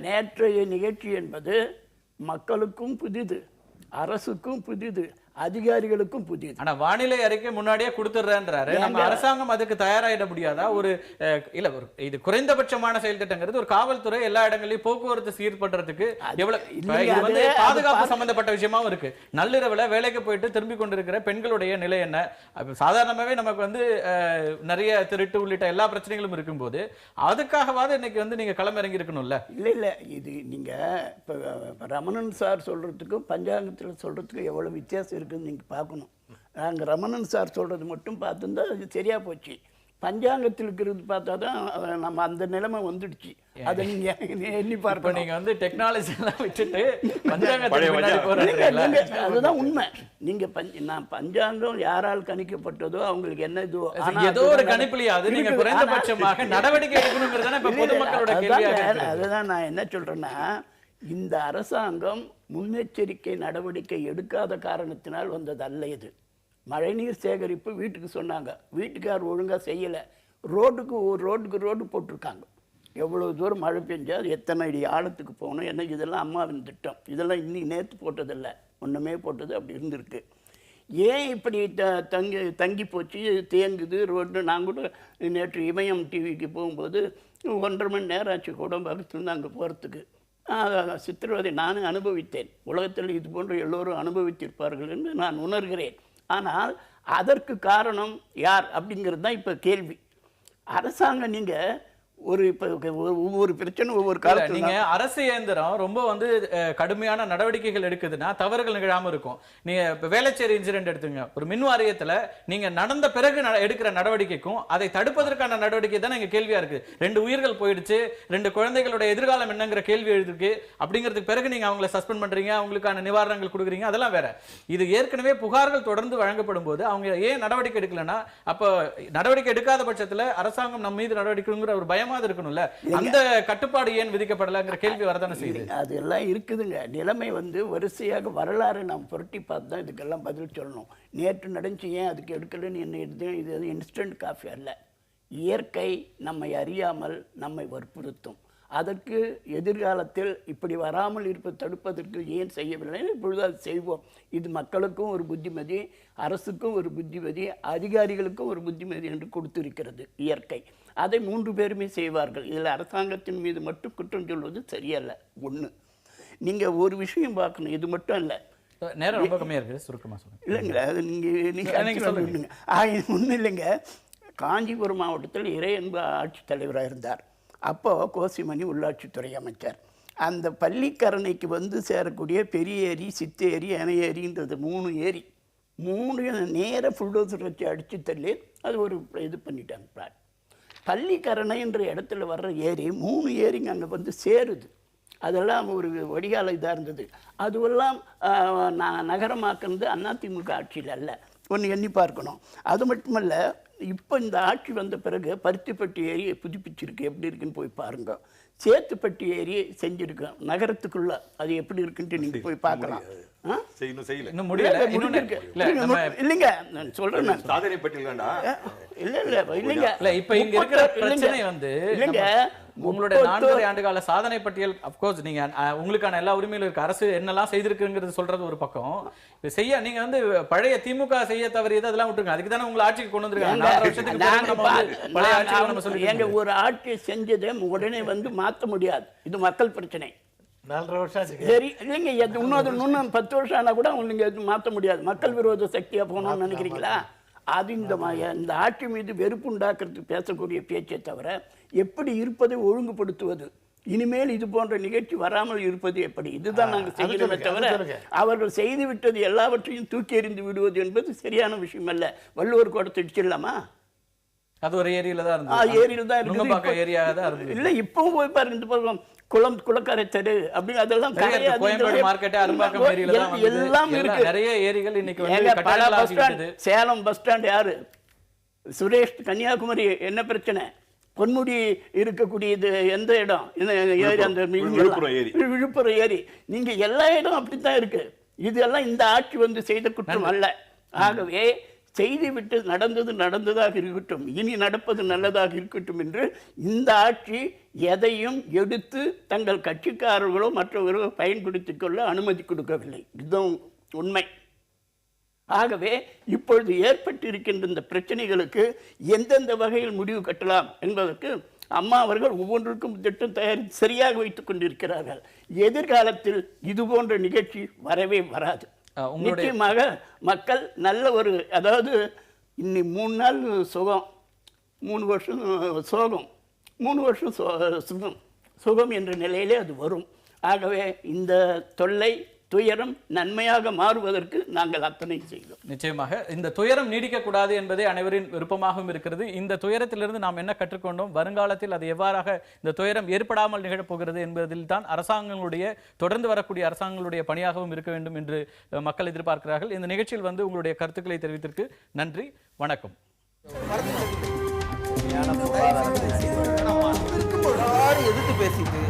நேற்றைய நிகழ்ச்சி என்பது மக்களுக்கும் புதிது, அரசுக்கும் புதிது, அதிகாரிகளுக்கும் புதியது. ஆனா வானிலை அறிக்கை முன்னாடியே கொடுத்துடுறேன்றாரு. நம்ம அரசாங்கம் அதுக்கு தயாராயிட முடியாதா? ஒரு இல்ல ஒரு இது குறைந்தபட்சமான செயல் திட்டங்கிறது ஒரு காவல்துறை எல்லா இடங்களையும் போக்குவரத்து சீர் பண்றதுக்கு எவ்வளவு வந்து பாதுகாப்பு சம்பந்தப்பட்ட விஷயமாவும் இருக்கு. நள்ளிரவுல வேலைக்கு போயிட்டு திரும்பி கொண்டிருக்கிற பெண்களுடைய நிலை என்ன? சாதாரணமாவே நமக்கு வந்து நிறைய திருட்டு உள்ளிட்ட எல்லா பிரச்சனைகளும் இருக்கும்போது அதுக்காகவாது இன்னைக்கு வந்து நீங்க களமிறங்கி இருக்கணும்ல? இல்ல இது நீங்க இப்ப ரமணன் சார் சொல்றதுக்கும் பஞ்சாங்கத்தில் சொல்றதுக்கும் எவ்வளவு வித்தியாசம் இருக்கு நீங்கள் பார்க்கணும். நாங்கள் ரமணன் சார் சொல்கிறது மட்டும் பார்த்துருந்தா அது சரியாக போச்சு. பஞ்சாங்கத்தில் இருக்கிறது பார்த்தா தான் நம்ம அந்த நிலைமை வந்துடுச்சு. அதை நீங்கள் எண்ணி பார்ப்போம். நீங்கள் வந்து டெக்னாலஜி எல்லாம் விட்டுட்டு அதுதான் உண்மை. நீங்கள் நான் பஞ்சாங்கம் யாரால் கணிக்கப்பட்டதோ அவங்களுக்கு என்ன இதுவோ ஏதோ ஒரு கணிப்புலையாவது நீங்கள் குறைந்தபட்சமாக நடவடிக்கை எடுக்கணுங்கிறதான இப்போ பொதுமக்களோட கேள்வியாக. அதுதான் நான் என்ன சொல்கிறேன்னா, இந்த அரசாங்கம் முன்னெச்சரிக்கை நடவடிக்கை எடுக்காத காரணத்தினால் வந்தது அல்ல. இது மழைநீர் சேகரிப்பு வீட்டுக்கு சொன்னாங்க, வீட்டுக்கார் ஒழுங்காக செய்யலை. ரோட்டுக்கு ரோடு போட்டிருக்காங்க. எவ்வளோ தூரம் மழை பெஞ்சா அது எத்தனை அடி ஆழத்துக்கு போகணும் என்ன, இதெல்லாம் அம்மாவின் திட்டம். இதெல்லாம் இன்னைக்கு நேற்று போட்டதில்லை, ஒன்றுமே போட்டது அப்படி இருந்திருக்கு. ஏன் இப்படி தங்கி போச்சு, தேங்குது ரோடு? நான் கூட நேற்று இமயம் டிவிக்கு போகும்போது 1.5 மணி நேரம் ஆச்சு கோடம்பாக்கத்துலேருந்து அங்கே போகிறதுக்கு. சித்திரவதை நானும் அனுபவித்தேன். உலகத்தில் இது போன்று எல்லோரும் அனுபவித்திருப்பார்கள் என்று நான் உணர்கிறேன். ஆனால் அதற்கு காரணம் யார் அப்படிங்கிறது தான் இப்போ கேள்வி. அரசாங்கம் நீங்கள் ஒரு இப்போ ஒவ்வொரு பிரச்சனை ஒவ்வொரு இல்ல, காலத்துல நீங்க அரசு இயந்திரம் ரொம்ப வந்து கடுமையான நடவடிக்கைகள் எடுக்குதுன்னா தவறுகள் நிகழாம இருக்கும். நீங்க இப்ப வேளச்சேரி இன்சிடென்ட் எடுத்துங்க. ஒரு மின் வாரியத்துல நீங்க நடந்த பிறகு எடுக்கிற நடவடிக்கைக்கும் அதை தடுப்பதற்கான நடவடிக்கை தான் இங்க கேள்வியா இருக்கு. 2 உயிர்கள் போயிடுச்சு, 2 குழந்தைகளோட எதிர்காலம் என்னங்கிற கேள்வி எழுதிருக்கு. அப்படிங்கிறதுக்கு பிறகு நீங்க அவங்களை சஸ்பெண்ட் பண்றீங்க, அவங்களுக்கான நிவாரணங்கள் கொடுக்குறீங்க, அதெல்லாம் வேற. இது ஏற்கனவே புகார்கள் தொடர்ந்து வழங்கப்படும் போது அவங்க ஏன் நடவடிக்கை எடுக்கலன்னா, அப்ப நடவடிக்கை எடுக்காத பட்சத்துல அரசாங்கம் நம்ம மீது நடவடிக்கைங்கிற ஒரு பயமா இருக்கணும்ல. அந்த கட்டுப்பாடு ஏன் விதிக்கப்படலங்கிற கேள்வி வரதானே செய்யுது. அதெல்லாம் இருக்குதுங்க. நிலைமை வந்து வரிசையாக வரலாறு நாம் புரட்டி பார்த்து தான் இதுக்கெல்லாம் பதில் சொல்லணும். நேற்று நடந்துச்சு ஏன் அதுக்கு எடுக்கலன்னு என்ன இது இன்ஸ்டன்ட் காஃபி அல்ல. இயற்கை நம்மை அறியாமல் நம்மை வற்புறுத்தும். அதற்கு எதிர்காலத்தில் இப்படி வராமல் தடுப்பதற்கு ஏன் செய்யவில்லை, இப்பொழுது அது செய்வோம். இது மக்களுக்கும் ஒரு புத்திமதி, அரசுக்கும் ஒரு புத்திமதி, அதிகாரிகளுக்கும் ஒரு புத்திமதி என்று கொடுத்திருக்கிறது இயற்கை. அதை 3 பேருமே செய்வார்கள். இதில் அரசாங்கத்தின் மீது மட்டும் குற்றம் சொல்வது சரியல்ல. ஒன்று, நீங்கள் ஒரு விஷயம் பார்க்கணும். இது மட்டும் இல்லை, நேரம் ரொம்ப கம்மியா இருக்கு, சுருக்கமா சொல்லுங்க. இல்லைங்களா, அது நீங்கள் சொல்லுங்க. ஒன்றும் இல்லைங்க, காஞ்சிபுரம் மாவட்டத்தில் இறையன்பு ஆட்சித்தலைவராக இருந்தார். அப்போது கோசிமணி உள்ளாட்சித்துறை அமைச்சர். அந்த பள்ளிக்கரணைக்கு வந்து சேரக்கூடிய பெரிய ஏரி, சித்தேரி, அணை ஏரின்றது 3 ஏரி, 3 நேர புல்டோசர் வச்சு அடித்து தள்ளி அது ஒரு இது பண்ணிட்டாங்க பிளாட். பள்ளிக்கரணைன்ற இடத்துல வர்ற ஏரி 3 ஏரிங்க அங்கே வந்து சேருது. அதெல்லாம் ஒரு வடிகால இதாக இருந்தது. அதுவெல்லாம் நகரமாக்குறது அதிமுக ஆட்சியில் அல்ல. ஒன்று எண்ணி பார்க்கணும். அது மட்டுமல்ல, இப்போ இந்த ஆட்சி வந்த பிறகு பருத்திப்பட்டி ஏரியை புதுப்பிச்சிருக்கு. எப்படி இருக்குன்னு போய் பாருங்க. சேத்துப்பட்டி ஏரியை செஞ்சுருக்கோம் நகரத்துக்குள்ள. அது எப்படி இருக்குன்ட்டு நீங்கள் போய் பார்க்கலாம். இன்னும் முடியல. இல்லைங்க, நான் சொல்றேன். சாதனை பட்டியலா இல்ல இப்ப இங்க இருக்கிற பிரச்சனை வந்து இல்லங்க, உங்களுடைய 4 ஆண்டு கால சாதனை பட்டியல் அப்கோர்ஸ் நீங்க உங்களுக்கான எல்லா உரிமையிலும் இருக்கு. அரசு என்னெல்லாம் செய்திருக்குங்கிறது சொல்றது ஒரு பக்கம். செய்ய நீங்க வந்து பழைய திமுக செய்ய தவறியது அதெல்லாம் விட்டுருங்க. அதுக்கு தானே உங்களை ஆட்சிக்கு கொண்டு வந்திருக்காங்க. 4 வருஷத்துக்கு பழைய ஆட்சி நம்ம சொல்லி எங்க ஒரு ஆட்சி செஞ்சதை உடனே வந்து மாற்ற முடியாது. இது மக்கள் பிரச்சனை. 4 வருஷம் சரி இல்லைங்க, இன்னும் 10 வருஷம் ஆனால் கூட உங்களுக்கு மாற்ற முடியாது. மக்கள் விரோத சக்தியா போகணும்னு நினைக்கிறீங்களா? அது இந்த ஆட்சி மீது வெறுப்பு உண்டாக்குறதுக்கு பேசக்கூடிய பேச்சை தவிர எப்படி இருப்பதை ஒழுங்குபடுத்துவது, இனிமேல் இது போன்ற நிகழ்ச்சி வராமல் இருப்பது எப்படி, இதுதான் நாங்கள் செய்கிறோமே தவிர அவர்கள் செய்து விட்டது எல்லாவற்றையும் தூக்கி எறிந்து விடுவது என்பது சரியான விஷயம் அல்ல. வள்ளுவர் கோட்டை திடிச்சிடலாமா? அது ஒரு ஏரியில தான் இருந்தது. ஏரியில தான் இருந்தது. இல்லை, இப்பவும் போய் பாருங்க, இந்த பக்கம் குளக்கரை தெரு அப்படி அதெல்லாம் எல்லாம் இருக்கு. நிறைய ஏரிகள் இன்னைக்கு சேலம் பஸ் ஸ்டாண்ட் யாரு? சுரேஷ், கன்னியாகுமரி என்ன பிரச்சனை? பொன்முடி இருக்கக்கூடியது எந்த இடம்? அந்த விழுப்புரம் ஏரி. நீங்க எல்லா இடம் அப்படித்தான் இருக்கு. இதெல்லாம் இந்த ஆட்சி வந்து செய்த குற்றம் அல்ல. ஆகவே செய்துவிட்டு நடந்ததாக இருக்கட்டும், இனி நடப்பது நல்லதாக இருக்கட்டும் என்று இந்த ஆட்சி எதையும் எடுத்து தங்கள் கட்சிக்காரர்களோ மற்றவர்களோ பயன்படுத்திக் கொள்ள அனுமதி கொடுக்கவில்லை. இதுதான் உண்மை. ஆகவே இப்பொழுது ஏற்பட்டிருக்கின்ற இந்த பிரச்சனைகளுக்கு எந்தெந்த வகையில் முடிவு கட்டலாம் என்பதற்கு அம்மா அவர்கள் ஒவ்வொன்றுக்கும் திட்டம் தயாரித்து சரியாக வைத்துக் கொண்டிருக்கிறார்கள். எதிர்காலத்தில் இது போன்ற நிகழ்ச்சி வரவே வராது. நிச்சயமாக மக்கள் நல்ல ஒரு, அதாவது இன்னி 3 நாள் சுகம், 3 வருஷம் சோகம், 3 வருஷம் சுகம் என்ற நிலையிலே அது வரும். ஆகவே இந்த தொல்லை துயரம் நன்மையாக மாறுவதற்கு நாங்கள் அத்தனை செய்தோம். நிச்சயமாக இந்த துயரம் நீடிக்கக்கூடாது என்பதே அனைவரின் விருப்பமாகவும் இருக்கிறது. இந்த துயரத்திலிருந்து நாம் என்ன கற்றுக்கொண்டோம், வருங்காலத்தில் அது எவ்வாறாக இந்த துயரம் ஏற்படாமல் நிகழப்போகிறது என்பதில் தான் அரசாங்கங்களுடைய தொடர்ந்து வரக்கூடிய அரசாங்கங்களுடைய பணியாகவும் இருக்க வேண்டும் என்று மக்கள் எதிர்பார்க்கிறார்கள். இந்த நிகழ்ச்சியில் வந்து உங்களுடைய கருத்துக்களை தெரிவித்திற்கு நன்றி, வணக்கம். எதிர்த்து பேசிட்டு